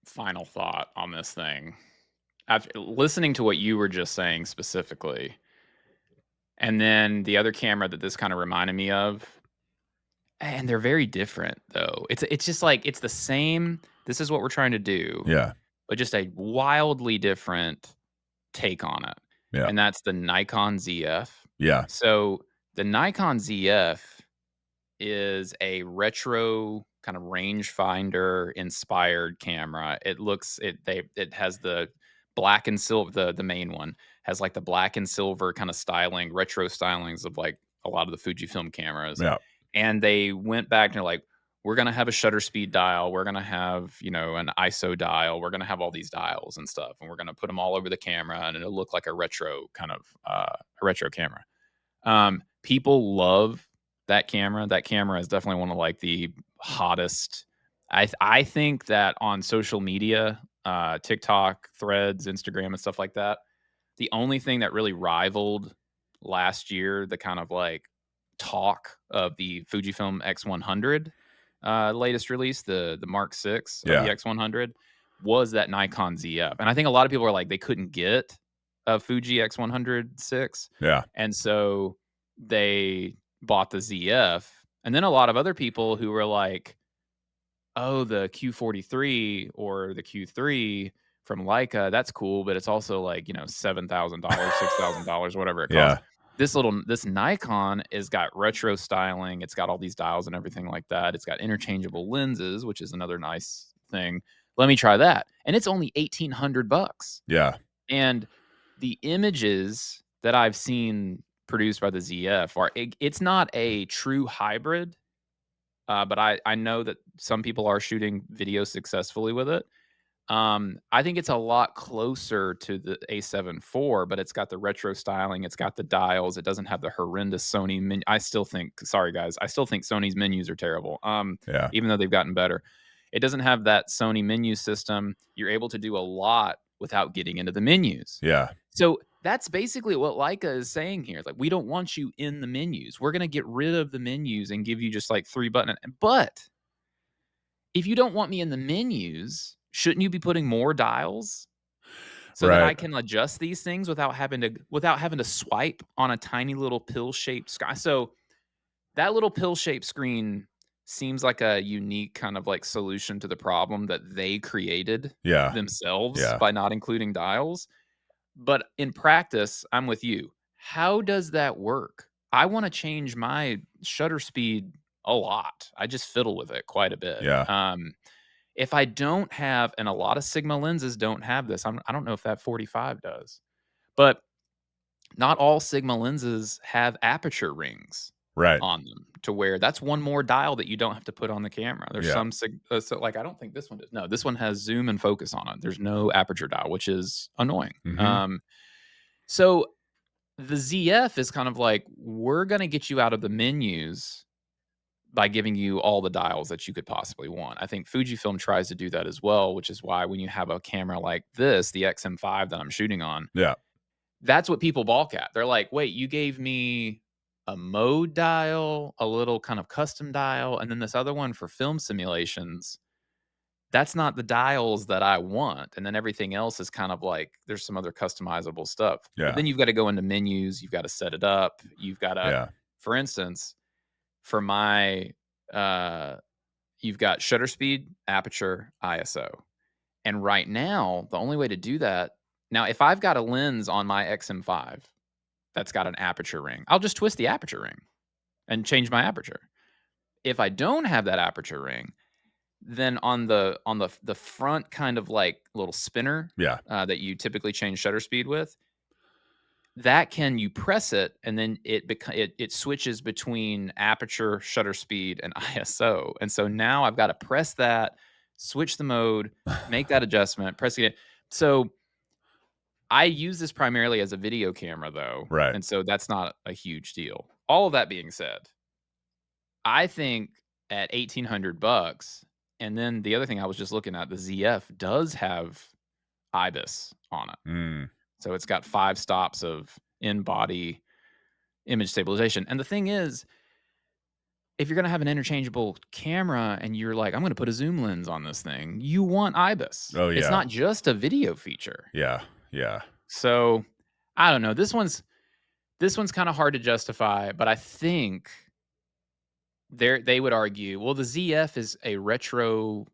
[SPEAKER 2] final thought on this thing. After listening to what you were just saying specifically, and then the other camera that this kinda reminded me of, and they're very different, though. It's just like it's the same, "This is what we're trying to do,"
[SPEAKER 1] Yeah,
[SPEAKER 2] but just a wildly different take on it,
[SPEAKER 1] yeah,
[SPEAKER 2] and that's the Nikon ZF.
[SPEAKER 1] yeah,
[SPEAKER 2] So, the Nikon ZF is a retro kind of rangefinder inspired camera. It has the black and silver, the main one has like the black and silver kind of styling, retro stylings of like a lot of the Fujifilm cameras.
[SPEAKER 1] yeah,
[SPEAKER 2] And they went back and like, we're gonna have a shutter speed dial, we're gonna have, an ISO dial, we're gonna have all these dials and stuff, and we're gonna put them all over the camera and it'll look like a retro kind of a retro camera. People love that camera. That camera is definitely one of like the hottest. I think that on social media, TikTok, Threads, Instagram, and stuff like that, the only thing that really rivaled last year, the kind of like talk of the Fujifilm X100 latest release, the Mark 6 of the
[SPEAKER 1] yeah,
[SPEAKER 2] X100, was that Nikon ZF. And I think a lot of people are like, they couldn't get a Fuji X100 6.
[SPEAKER 1] yeah,
[SPEAKER 2] And so they bought the ZF. And then a lot of other people who were like, oh, the Q43 or the Q3 from Leica, that's cool, but it's also like, $7,000, $6,000, whatever it costs.
[SPEAKER 1] yeah,
[SPEAKER 2] This Nikon is got retro styling. It's got all these dials and everything like that. It's got interchangeable lenses, which is another nice thing. Let me try that. And it's only 1,800 bucks.
[SPEAKER 1] yeah,
[SPEAKER 2] And the images that I've seen produced by the ZF it's not a true hybrid, but I know that some people are shooting video successfully with it. I think it's a lot closer to the A7 IV, but it's got the retro styling, it's got the dials, it doesn't have the horrendous Sony menu. I still think, sorry guys, I still think Sony's menus are terrible.
[SPEAKER 1] Yeah.
[SPEAKER 2] Even though they've gotten better. It doesn't have that Sony menu system. You're able to do a lot without getting into the menus.
[SPEAKER 1] Yeah.
[SPEAKER 2] So that's basically what Leica is saying here. Like, we don't want you in the menus. We're gonna get rid of the menus and give you just like 3 button. But if you don't want me in the menus, shouldn't you be putting more dials so that I
[SPEAKER 1] Right.
[SPEAKER 2] can adjust these things without having to swipe on a tiny little pill-shaped sky? So that little pill-shaped screen seems like a unique kind of like solution to the problem that they created
[SPEAKER 1] Yeah.
[SPEAKER 2] themselves
[SPEAKER 1] Yeah.
[SPEAKER 2] by not including dials. But in practice, I'm with you. How does that work? I wanna change my shutter speed a lot. I just fiddle with it quite a bit.
[SPEAKER 1] Yeah.
[SPEAKER 2] If I don't have, and a lot of Sigma lenses don't have this, I don't know if that 45 does, but not all Sigma lenses have aperture rings
[SPEAKER 1] Right.
[SPEAKER 2] on them to where that's one more dial that you don't have to put on the camera. There's
[SPEAKER 1] Yeah.
[SPEAKER 2] some so like, I don't think this one does. No, this one has zoom and focus on it. There's no aperture dial, which is annoying.
[SPEAKER 1] Mhm.
[SPEAKER 2] So the ZF is kind of like, we're gonna get you out of the menus by giving you all the dials that you could possibly want. I think Fujifilm tries to do that as well, which is why when you have a camera like this, the XM5 that I'm shooting on,
[SPEAKER 1] Yeah.
[SPEAKER 2] that's what people balk at. They're like, "Wait, you gave me a mode dial, a little kind of custom dial, and then this other one for film simulations. That's not the dials that I want." And then everything else is kind of like there's some other customizable stuff. But
[SPEAKER 1] Yeah.
[SPEAKER 2] then you've got to go into menus, you've got to set it up, you've got to,
[SPEAKER 1] Yeah.
[SPEAKER 2] for instance, for my uh you've got shutter speed, aperture, ISO. And right now, the only way to do that, now if I've got a lens on my XM5 that's got an aperture ring, I'll just twist the aperture ring and change my aperture. If I don't have that aperture ring, then on the front kind of like little spinner
[SPEAKER 1] Yeah.
[SPEAKER 2] that you typically change shutter speed with, that can you press it and then it switches between aperture, shutter speed, and ISO. And so now I've got to press that, switch the mode, make that adjustment, press it. So I use this primarily as a video camera though,
[SPEAKER 1] Right.
[SPEAKER 2] and so that's not a huge deal. All of that being said, I think at 1,800 bucks, and then the other thing I was just looking at, the ZF does have IBIS on it.
[SPEAKER 1] Mm.
[SPEAKER 2] So it's got 5 stops of in-body image stabilization. And the thing is, if you're gonna have an interchangeable camera and you're like, "I'm gonna put a zoom lens on this thing," you want IBIS.
[SPEAKER 1] Oh,
[SPEAKER 2] It's
[SPEAKER 1] yeah.
[SPEAKER 2] not just a video feature.
[SPEAKER 1] Yeah. Yeah.
[SPEAKER 2] So, I don't know. This one's kinda hard to justify, but I think they would argue, well, the ZF is a retro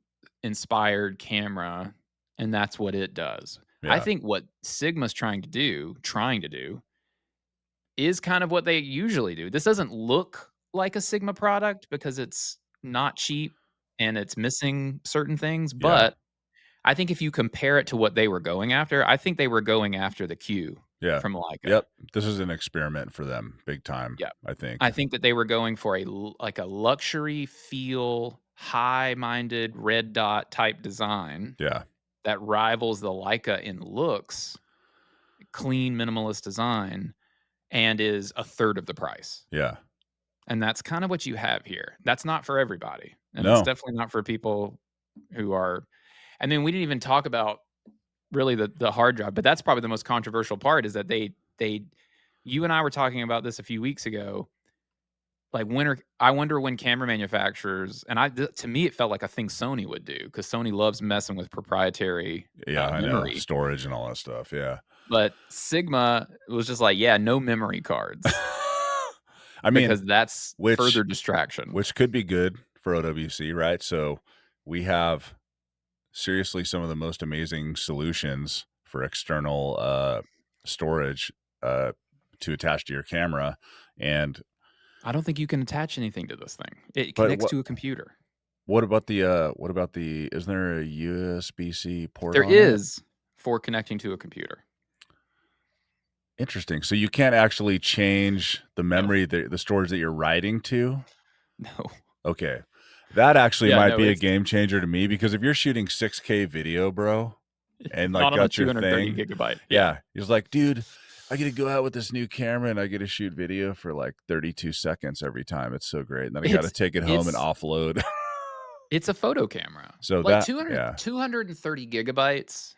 [SPEAKER 2] inspired camera, and that's what it does. I
[SPEAKER 1] Yeah.
[SPEAKER 2] think what Sigma's trying to do is kind of what they usually do. This doesn't look like a Sigma product because it's not cheap and it's missing certain things,
[SPEAKER 1] Yeah.
[SPEAKER 2] but I think if you compare it to what they were going after, I think they were going after the Q
[SPEAKER 1] Yeah.
[SPEAKER 2] from Leica.
[SPEAKER 1] Yep. This is an experiment for them, big time,
[SPEAKER 2] Yeah.
[SPEAKER 1] I think.
[SPEAKER 2] I think that they were going for like a luxury feel, high-minded red dot type design
[SPEAKER 1] Yeah.
[SPEAKER 2] that rivals the Leica in looks, clean minimalist design, and is a third of the price.
[SPEAKER 1] Yeah.
[SPEAKER 2] And that's kind of what you have here. That's not for everybody, and it's
[SPEAKER 1] No.
[SPEAKER 2] definitely not for people who are, and then we didn't even talk about really the hard drive, but that's probably the most controversial part is that they you and I were talking about this a few weeks ago. Like, I wonder when camera manufacturers, and to me, it felt like a thing Sony would do because Sony loves messing with proprietary,
[SPEAKER 1] Yeah, I know.
[SPEAKER 2] memory,
[SPEAKER 1] Storage and all that stuff, yeah.
[SPEAKER 2] but Sigma was just like, "Yeah, no memory cards,"
[SPEAKER 1] I mean,
[SPEAKER 2] because that's
[SPEAKER 1] which
[SPEAKER 2] further distraction.
[SPEAKER 1] which could be good for OWC, right? So, we have seriously some of the most amazing solutions for external, storage, uh, to attach to your camera, and
[SPEAKER 2] I don't think you can attach anything to this thing. It
[SPEAKER 1] but
[SPEAKER 2] connects to a computer.
[SPEAKER 1] what about the isn't there a USB-C port
[SPEAKER 2] There
[SPEAKER 1] on it?
[SPEAKER 2] is for connecting to a computer.
[SPEAKER 1] Interesting. So you can't actually change the
[SPEAKER 2] No,
[SPEAKER 1] memory, the storage that you're writing to?
[SPEAKER 2] no.
[SPEAKER 1] Okay. That actually
[SPEAKER 2] Yeah,
[SPEAKER 1] might
[SPEAKER 2] no,
[SPEAKER 1] be a
[SPEAKER 2] it's
[SPEAKER 1] game changer to me because if you're shooting 6K video, bro, and like
[SPEAKER 2] not on a
[SPEAKER 1] got your
[SPEAKER 2] 230
[SPEAKER 1] thing,
[SPEAKER 2] gigabyte. Yeah.
[SPEAKER 1] yeah, he's like, dude, I get to go out with this new camera and I get to shoot video for like 32 seconds every time. It's so great. And then I got to
[SPEAKER 2] It's
[SPEAKER 1] take it home and
[SPEAKER 2] it's
[SPEAKER 1] offload.
[SPEAKER 2] it's a photo camera.
[SPEAKER 1] So
[SPEAKER 2] Like
[SPEAKER 1] that, yeah,
[SPEAKER 2] 230 gigabytes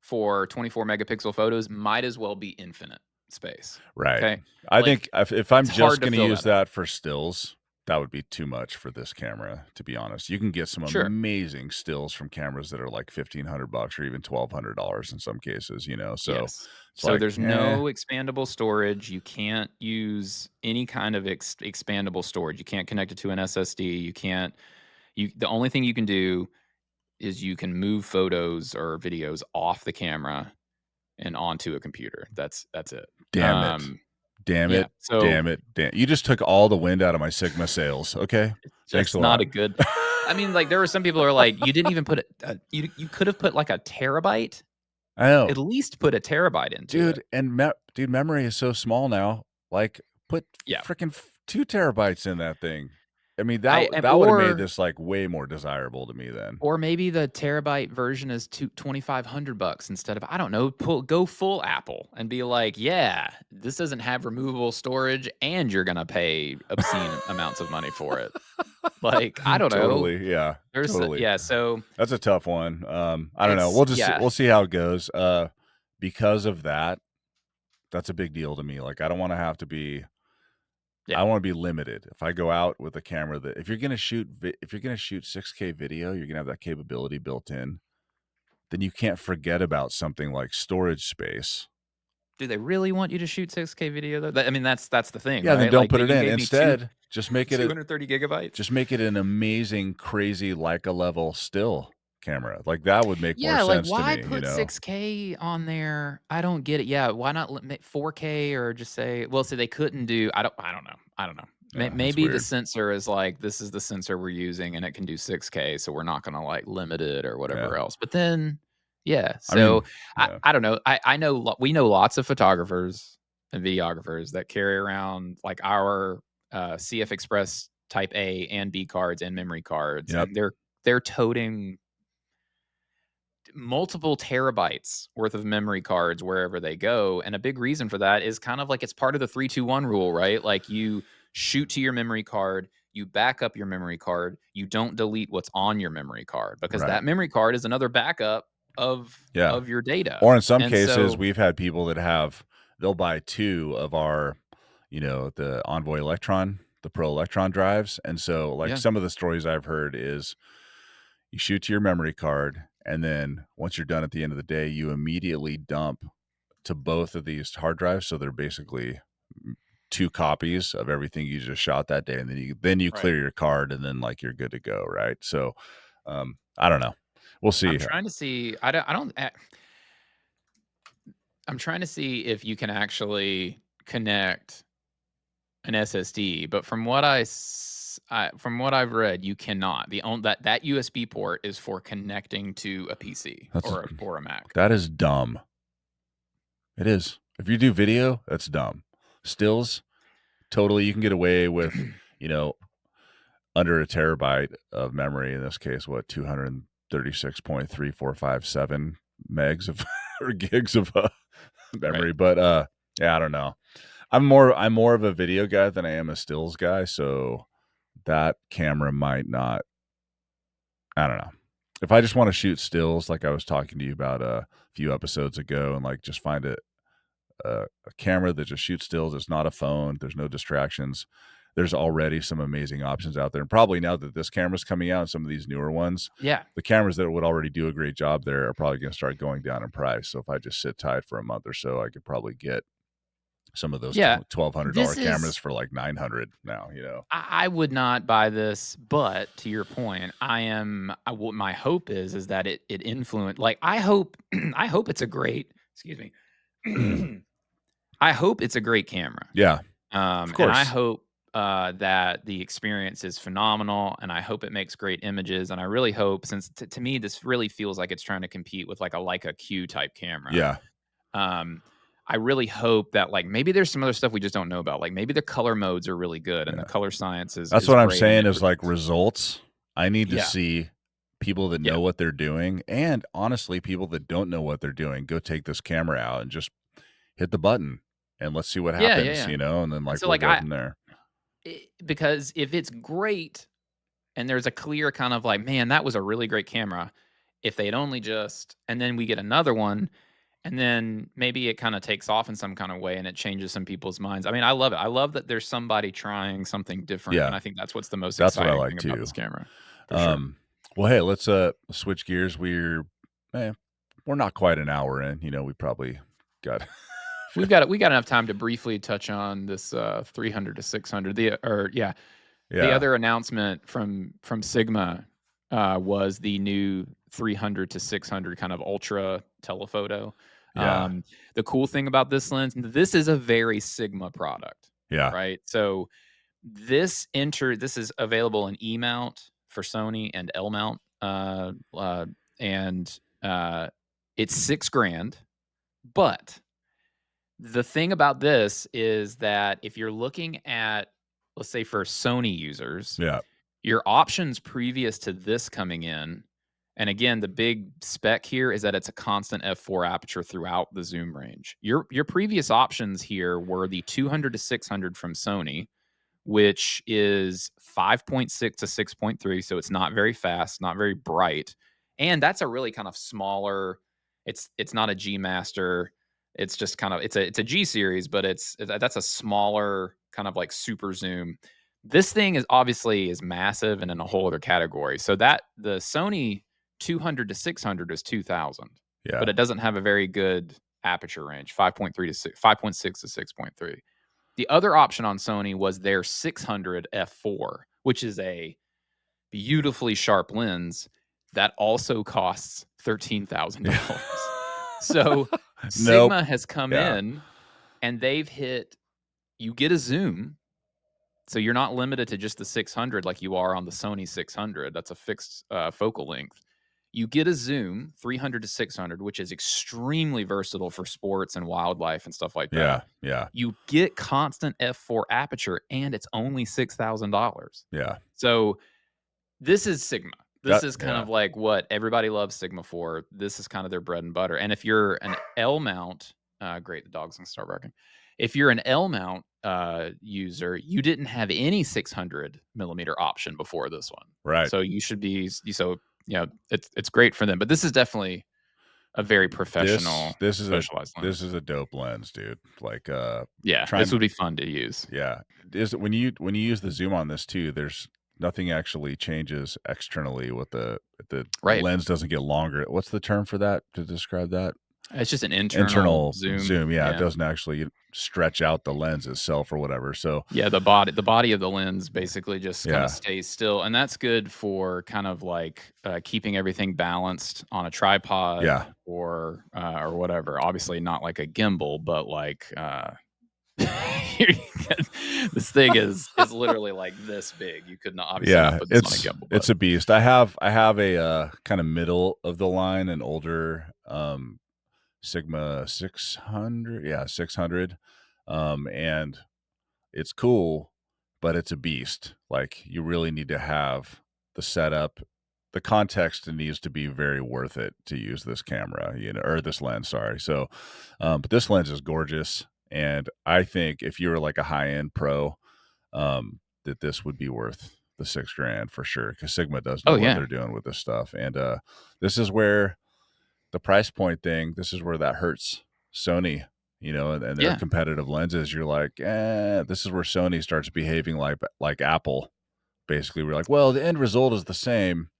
[SPEAKER 2] for 24 megapixel photos might as well be infinite space.
[SPEAKER 1] right.
[SPEAKER 2] Okay?
[SPEAKER 1] I
[SPEAKER 2] Like,
[SPEAKER 1] think if I'm
[SPEAKER 2] it's hard
[SPEAKER 1] just
[SPEAKER 2] to
[SPEAKER 1] going to
[SPEAKER 2] fill
[SPEAKER 1] use
[SPEAKER 2] that up.
[SPEAKER 1] that for stills, that would be too much for this camera, to be honest. You can get some
[SPEAKER 2] Sure.
[SPEAKER 1] amazing stills from cameras that are like $1,500 or even $1,200 in some cases, you know. So
[SPEAKER 2] Yes.
[SPEAKER 1] it's
[SPEAKER 2] So
[SPEAKER 1] like,
[SPEAKER 2] there's
[SPEAKER 1] eh,
[SPEAKER 2] no expandable storage. You can't use any kind of expandable storage. You can't connect it to an SSD. You can't you the only thing you can do is you can move photos or videos off the camera and onto a computer. That's it.
[SPEAKER 1] damn it.
[SPEAKER 2] Um
[SPEAKER 1] Damn
[SPEAKER 2] yeah.
[SPEAKER 1] it.
[SPEAKER 2] So
[SPEAKER 1] Damn it. Damn. You just took all the wind out of my Sigma sails. Okay.
[SPEAKER 2] it's
[SPEAKER 1] Thanks a
[SPEAKER 2] just not
[SPEAKER 1] lot.
[SPEAKER 2] a good I mean, like, there were some people who are like, "You didn't even put you could have put, like, a terabyte?
[SPEAKER 1] I know.
[SPEAKER 2] At least put a terabyte into it."
[SPEAKER 1] Dude, and dude, memory is so small now. Like, put
[SPEAKER 2] Yeah.
[SPEAKER 1] freaking 2 terabytes in that thing. I mean,
[SPEAKER 2] I and
[SPEAKER 1] that would have made this like way more desirable to me then.
[SPEAKER 2] or maybe the terabyte version is 2,500 bucks instead of, I don't know, go full Apple and be like, "Yeah, this doesn't have removable storage and you're gonna pay obscene amounts of money for it." Like, I don't know.
[SPEAKER 1] Totally. Yeah.
[SPEAKER 2] There's
[SPEAKER 1] Totally.
[SPEAKER 2] yeah, so
[SPEAKER 1] That's a tough one. I don't know.
[SPEAKER 2] it's yeah,
[SPEAKER 1] We'll see how it goes. Because of that, that's a big deal to me. Like, I don't want to have to be
[SPEAKER 2] yeah.
[SPEAKER 1] I wanna be limited. If I go out with a camera that if you're gonna shoot 6K video, you're gonna have that capability built in, then you can't forget about something like storage space.
[SPEAKER 2] Do they really want you to shoot 6K video though? I mean, that's the thing,
[SPEAKER 1] Yeah, then
[SPEAKER 2] right?
[SPEAKER 1] don't
[SPEAKER 2] Like,
[SPEAKER 1] put it
[SPEAKER 2] you
[SPEAKER 1] in.
[SPEAKER 2] gave me 2
[SPEAKER 1] Instead, just make it
[SPEAKER 2] 230 gigabytes?
[SPEAKER 1] an amazing, crazy Leica level still camera. Like, that would make more
[SPEAKER 2] Yeah, like,
[SPEAKER 1] sense to
[SPEAKER 2] why
[SPEAKER 1] me, you
[SPEAKER 2] put
[SPEAKER 1] know?
[SPEAKER 2] 6K on there? I don't get it. Yeah, why not 4K or just say well, so they couldn't do I don't know.
[SPEAKER 1] Yeah, it's
[SPEAKER 2] Maybe the
[SPEAKER 1] weird.
[SPEAKER 2] sensor is like, "This is the sensor we're using, and it can do 6K, so we're not gonna, like, limit it or
[SPEAKER 1] Yeah.
[SPEAKER 2] whatever else." But then yeah,
[SPEAKER 1] I
[SPEAKER 2] so
[SPEAKER 1] mean, yeah.
[SPEAKER 2] I don't know. I know we know lots of photographers and videographers that carry around, like, our, CF Express Type A and B cards and memory cards,
[SPEAKER 1] Yep.
[SPEAKER 2] and they're toting multiple terabytes worth of memory cards wherever they go. And a big reason for that is kind of like it's part of the 3-2-1 rule, right? Like you shoot to your memory card, you back up your memory card, you don't delete what's on your memory card because
[SPEAKER 1] Right.
[SPEAKER 2] that memory card is another backup
[SPEAKER 1] Yeah.
[SPEAKER 2] of your data.
[SPEAKER 1] Or in some
[SPEAKER 2] And
[SPEAKER 1] cases,
[SPEAKER 2] so,
[SPEAKER 1] we've had people that they'll buy 2 of our, the Envoy Electron, the Pro Electron drives, and so, like,
[SPEAKER 2] yeah,
[SPEAKER 1] some of the stories I've heard is you shoot to your memory card, and then once you're done at the end of the day, you immediately dump to both of these hard drives, so they're basically 2 copies of everything you just shot that day, and then you
[SPEAKER 2] right.
[SPEAKER 1] clear your card, and then, like, you're good to go, right? So, I don't know. We'll
[SPEAKER 2] I'm
[SPEAKER 1] see.
[SPEAKER 2] trying to see I don't I'm trying to see if you can actually connect an SSD, but from what I've read, you cannot. That USB port is for connecting to a PC
[SPEAKER 1] That's
[SPEAKER 2] or a Mac.
[SPEAKER 1] that is dumb. It is. If you do video, that's dumb. Stills, totally you can get away with, you know, under a terabyte of memory, in this case, what, 236.3457 megs of or gigs of
[SPEAKER 2] Right.
[SPEAKER 1] memory. But yeah, I don't know. I'm more of a video guy than I am a stills guy, so that camera might not I don't know. If I just want to shoot stills like I was talking to you about a few episodes ago and like just find a camera that just shoots stills. It's not a phone. There's no distractions. There's already some amazing options out there. And probably now that this camera's coming out, some of these newer ones,
[SPEAKER 2] Yeah.
[SPEAKER 1] the cameras that would already do a great job there are probably going to start going down in price. So if I just sit tight for a month or so, I could probably get some of those
[SPEAKER 2] Yeah.
[SPEAKER 1] $1,200
[SPEAKER 2] This
[SPEAKER 1] cameras
[SPEAKER 2] is
[SPEAKER 1] for like 900 now, you know?
[SPEAKER 2] I would not buy this, but to your point, what my hope is that it influence like I hope I hope it's a great excuse me. I hope it's a great camera.
[SPEAKER 1] Yeah, of
[SPEAKER 2] And I
[SPEAKER 1] course.
[SPEAKER 2] hope that the experience is phenomenal, and I hope it makes great images. And I really hope, since to me this really feels like it's trying to compete with like a Leica Q type camera.
[SPEAKER 1] Yeah.
[SPEAKER 2] Um, I really hope that like maybe there's some other stuff we just don't know about. Like maybe the color modes are really good, and the
[SPEAKER 1] Yeah.
[SPEAKER 2] color science
[SPEAKER 1] That's
[SPEAKER 2] is
[SPEAKER 1] what I'm
[SPEAKER 2] great in
[SPEAKER 1] saying
[SPEAKER 2] it.
[SPEAKER 1] is like results. I need to
[SPEAKER 2] Yeah.
[SPEAKER 1] see people that
[SPEAKER 2] Yeah.
[SPEAKER 1] know what they're doing, and honestly, people that don't know what they're doing, go take this camera out and just hit the button, and let's see what
[SPEAKER 2] Yeah, yeah,
[SPEAKER 1] happens,
[SPEAKER 2] yeah.
[SPEAKER 1] and then,
[SPEAKER 2] And
[SPEAKER 1] like,
[SPEAKER 2] so,
[SPEAKER 1] we'll
[SPEAKER 2] like,
[SPEAKER 1] go from there.
[SPEAKER 2] because if it's great and there's a clear kind of like, "Man, that was a really great camera," if they'd only just and then we get another one, and then maybe it kinda takes off in some kinda way and it changes some people's minds. I mean, I love it. I love that there's somebody trying something different, and
[SPEAKER 1] Yeah,
[SPEAKER 2] I think that's what's the most
[SPEAKER 1] that's what I
[SPEAKER 2] exciting
[SPEAKER 1] like
[SPEAKER 2] thing about
[SPEAKER 1] too.
[SPEAKER 2] this camera, for sure.
[SPEAKER 1] Um, well, hey, let's, switch gears. Eh, we're not quite an hour in, we probably got
[SPEAKER 2] We got enough time to briefly touch on this, 300 to 600. The
[SPEAKER 1] Yeah,
[SPEAKER 2] other announcement from Sigma, was the new 300 to 600 kind of ultra telephoto.
[SPEAKER 1] yeah,
[SPEAKER 2] The cool thing about this lens, this is a very Sigma product,
[SPEAKER 1] yeah,
[SPEAKER 2] right? So this is available in E mount for Sony and L mount, and it's 6 grand. But the thing about this is that if you're looking at, let's say, for Sony users,
[SPEAKER 1] yeah,
[SPEAKER 2] your options previous to this coming in, and again, the big spec here is that it's a constant f4 aperture throughout the zoom range. Your previous options here were the 200 to 600 from Sony, which is 5.6 to 6.3, so it's not very fast, not very bright. And that's a really kind of smaller, it's not a G Master. It's just kind of it's a G series, but that's a smaller kind of like super zoom. This thing is obviously is massive and in a whole other category. So that the Sony 200 to 600 is 2000, but
[SPEAKER 1] yeah,
[SPEAKER 2] it doesn't have a very good aperture range, 5.3 to 6, 5.6 to 6.3. The other option on Sony was their 600 f4, which is a beautifully sharp lens that also costs
[SPEAKER 1] yeah.
[SPEAKER 2] $13,000. So
[SPEAKER 1] Nope.
[SPEAKER 2] Sigma has come
[SPEAKER 1] Yeah,
[SPEAKER 2] in and they've hit, you get a zoom. So you're not limited to just the 600 like you are on the Sony 600. That's a fixed focal length. You get a zoom 300 to 600, which is extremely versatile for sports and wildlife and stuff like
[SPEAKER 1] yeah,
[SPEAKER 2] that.
[SPEAKER 1] yeah,
[SPEAKER 2] You get constant f4 aperture and it's only $6,000.
[SPEAKER 1] yeah.
[SPEAKER 2] So this is Sigma. This
[SPEAKER 1] That
[SPEAKER 2] is kind
[SPEAKER 1] yeah,
[SPEAKER 2] of like what everybody loves Sigma for. This is kind of their bread and butter. And if you're an L mount, great, the dog's gonna start barking. If you're an L mount user, you didn't have any 600 millimeter option before this one.
[SPEAKER 1] right.
[SPEAKER 2] So you should be so it's great for them. But this is definitely a very
[SPEAKER 1] This
[SPEAKER 2] professional,
[SPEAKER 1] this is a
[SPEAKER 2] specialized
[SPEAKER 1] this
[SPEAKER 2] lens.
[SPEAKER 1] is a dope lens, dude. Like,
[SPEAKER 2] Yeah, this
[SPEAKER 1] trying
[SPEAKER 2] would be fun to use.
[SPEAKER 1] yeah. Is when you use the zoom on this too, there's nothing actually changes externally with the
[SPEAKER 2] Right.
[SPEAKER 1] lens doesn't get longer. What's the term for that to describe that?
[SPEAKER 2] It's just an internal
[SPEAKER 1] Internal
[SPEAKER 2] zoom.
[SPEAKER 1] zoom, yeah, it
[SPEAKER 2] Yeah.
[SPEAKER 1] doesn't actually stretch out the lens itself or whatever. So,
[SPEAKER 2] Yeah, the body of the lens basically just kinda
[SPEAKER 1] yeah,
[SPEAKER 2] stays still, and that's good for kind of like, keeping everything balanced on a tripod
[SPEAKER 1] yeah,
[SPEAKER 2] or whatever. Obviously, not like a gimbal, but like, this thing is literally like this big. You could not obviously not
[SPEAKER 1] yeah,
[SPEAKER 2] put this on a
[SPEAKER 1] it's
[SPEAKER 2] gimbal, but
[SPEAKER 1] it's a beast. I have a, kinda middle of the line, an older, Sigma 600, yeah, 600, and it's cool, but it's a beast. Like, you really need to have the setup. The context needs to be very worth it to use this camera, or this lens, sorry. So, but this lens is gorgeous, and I think if you were like a high-end pro, that this would be worth the 6 grand for sure, because Sigma does
[SPEAKER 2] oh,
[SPEAKER 1] know what
[SPEAKER 2] yeah.
[SPEAKER 1] they're doing with this stuff, and, this is where the price point thing, this is where that hurts Sony, and their
[SPEAKER 2] Yeah.
[SPEAKER 1] competitive lenses. You're like, this is where Sony starts behaving like Apple. Basically, we're like, well, the end result is the same,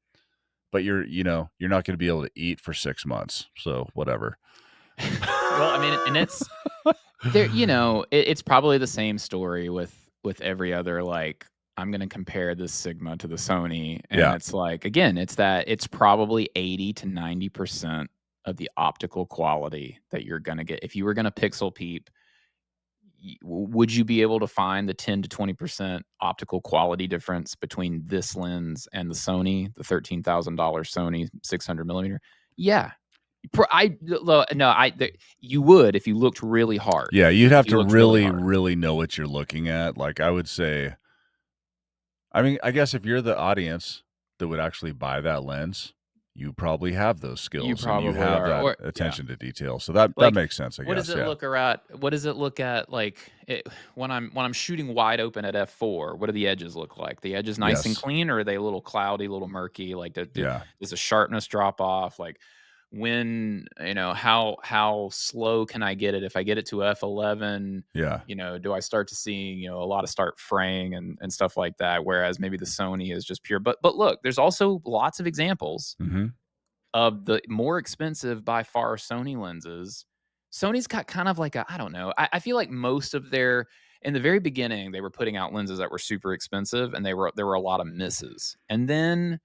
[SPEAKER 1] but you're not going to be able to eat for 6 months. So whatever.
[SPEAKER 2] Well, I mean, and it's there, it's probably the same story with every other, like, I'm gonna compare this Sigma to the Sony, and
[SPEAKER 1] Yeah,
[SPEAKER 2] it's like, again, it's probably 80 to 90% of the optical quality that you're gonna get. If you were gonna pixel peep, would you be able to find the 10 to 20% optical quality difference between this lens and the Sony, the $13,000 Sony 600 millimeter? Yeah. No, you would if you looked really hard.
[SPEAKER 1] yeah. You'd have
[SPEAKER 2] If you
[SPEAKER 1] to
[SPEAKER 2] looked really
[SPEAKER 1] really,
[SPEAKER 2] hard.
[SPEAKER 1] really know what you're looking at. Like I would say, I mean, I guess if you're the audience, that would actually buy that lens, you probably have those
[SPEAKER 2] You
[SPEAKER 1] skills and you
[SPEAKER 2] probably
[SPEAKER 1] have
[SPEAKER 2] are,
[SPEAKER 1] that
[SPEAKER 2] or yeah.
[SPEAKER 1] attention to detail. So that
[SPEAKER 2] Like,
[SPEAKER 1] makes sense, I guess. Yeah.
[SPEAKER 2] what does it look at, like, when I'm shooting wide open at f4, what do the edges look like? The edges nice and
[SPEAKER 1] Yes.
[SPEAKER 2] clean, or are they a little cloudy, a little murky? Like,
[SPEAKER 1] Yeah.
[SPEAKER 2] does the sharpness drop off? Like, when, how slow can I get it? If I get it to f11,
[SPEAKER 1] Yeah.
[SPEAKER 2] do I start to see, a lot of start fraying and stuff like that? Whereas maybe the Sony is just pure. But look, there's also lots of examples
[SPEAKER 1] Mhm.
[SPEAKER 2] of the more expensive by far Sony lenses. Sony's got kind of like a, I don't know. I feel like most of their, in the very beginning, they were putting out lenses that were super expensive, and there were a lot of misses. And then,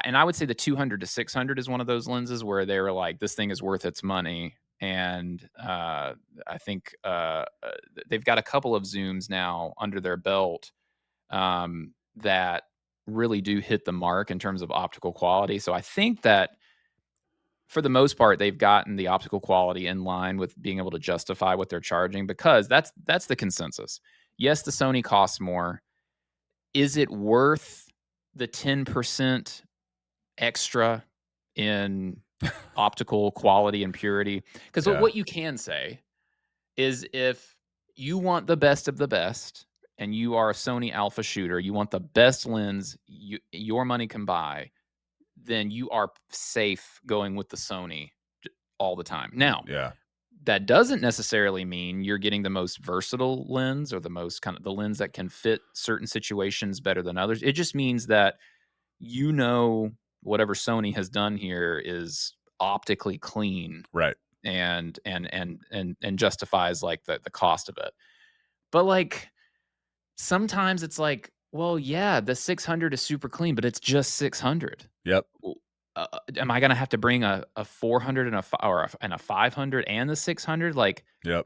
[SPEAKER 2] and I would say the 200 to 600 is one of those lenses where they were like, this thing is worth its money. And I think they've got a couple of zooms now under their belt that really do hit the mark in terms of optical quality. So I think that for the most part, they've gotten the optical quality in line with being able to justify what they're charging, because that's the consensus. Yes, the Sony costs more. Is it worth the 10% extra in optical quality and purity? Because
[SPEAKER 1] Yeah.
[SPEAKER 2] what you can say is, if you want the best of the best and you are a Sony alpha shooter, you want the best lens your money can buy, then you are safe going with the Sony all the time. Now,
[SPEAKER 1] Yeah.
[SPEAKER 2] that doesn't necessarily mean you're getting the most versatile lens, or the most kind of the lens that can fit certain situations better than others. It just means that, whatever Sony has done here is optically clean,
[SPEAKER 1] Right.
[SPEAKER 2] and justifies, like, the cost of it. But, like, sometimes it's like, well, yeah, the 600 is super clean, but it's just 600.
[SPEAKER 1] Yep.
[SPEAKER 2] W Am I gonna have to bring a 400 and a 500 and the 600? Like,
[SPEAKER 1] Yep.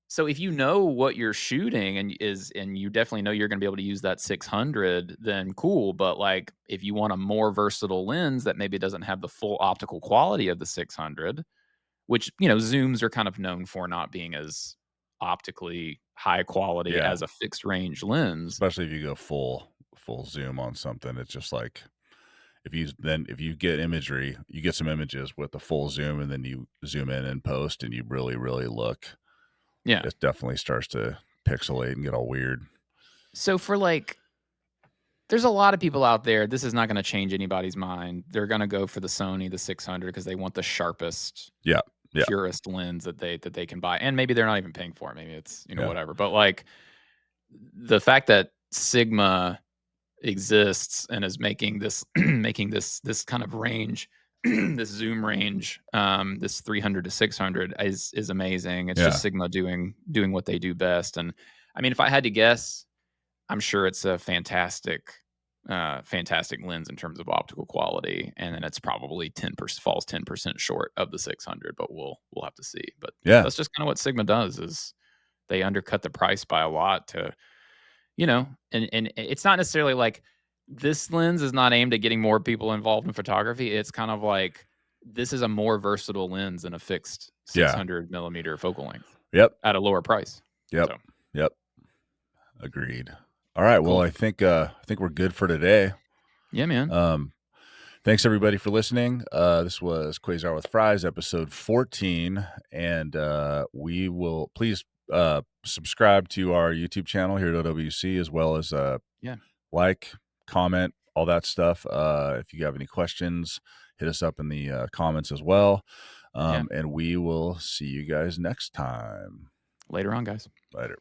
[SPEAKER 2] so if you know what you're shooting, and you definitely know you're gonna be able to use that 600, then cool. But, like, if you want a more versatile lens that maybe doesn't have the full optical quality of the 600, which, zooms are kind of known for not being as optically high quality
[SPEAKER 1] Yeah.
[SPEAKER 2] as a fixed range lens.
[SPEAKER 1] Especially if you go full zoom on something. It's just like if you get imagery, you get some images with the full zoom and then you zoom in and post and you really, really look,
[SPEAKER 2] Yeah.
[SPEAKER 1] it definitely starts to pixelate and get all weird.
[SPEAKER 2] So for, like, there's a lot of people out there, this is not gonna change anybody's mind. They're gonna go for the Sony, the 600, because they want the sharpest,
[SPEAKER 1] Yeah. Yeah.
[SPEAKER 2] purest lens that they can buy, and maybe they're not even paying for it. Maybe it's,
[SPEAKER 1] Yeah.
[SPEAKER 2] whatever. But, like, the fact that Sigma exists and is making this making this kind of range, this zoom range, this 300 to 600, is amazing. It's just
[SPEAKER 1] Yeah.
[SPEAKER 2] Sigma doing what they do best. And I mean, if I had to guess, I'm sure it's a fantastic lens in terms of optical quality, and then it's probably 10% falls 10% short of the 600, but we'll have to see. But
[SPEAKER 1] Yeah.
[SPEAKER 2] that's just kind of what Sigma does, is they undercut the price by a lot to, and it's not necessarily like, this lens is not aimed at getting more people involved in photography. It's kind of like, this is a more versatile lens than a fixed
[SPEAKER 1] Yeah.
[SPEAKER 2] 600 millimeter focal length
[SPEAKER 1] Yep.
[SPEAKER 2] at a lower price.
[SPEAKER 1] Yep.
[SPEAKER 2] So
[SPEAKER 1] Yep. Agreed. All right. Well,
[SPEAKER 2] cool.
[SPEAKER 1] I think we're good for today.
[SPEAKER 2] Yeah, man.
[SPEAKER 1] Um, Thanks everybody for listening. This was Quasar with Fries, episode 14, and we will please subscribe to our YouTube channel here at OWC, as well as
[SPEAKER 2] Yeah.
[SPEAKER 1] like, comment, all that stuff. If you have any questions, hit us up in the comments as well.
[SPEAKER 2] Yeah.
[SPEAKER 1] And we will see you guys next time.
[SPEAKER 2] Later on, guys.
[SPEAKER 1] Later.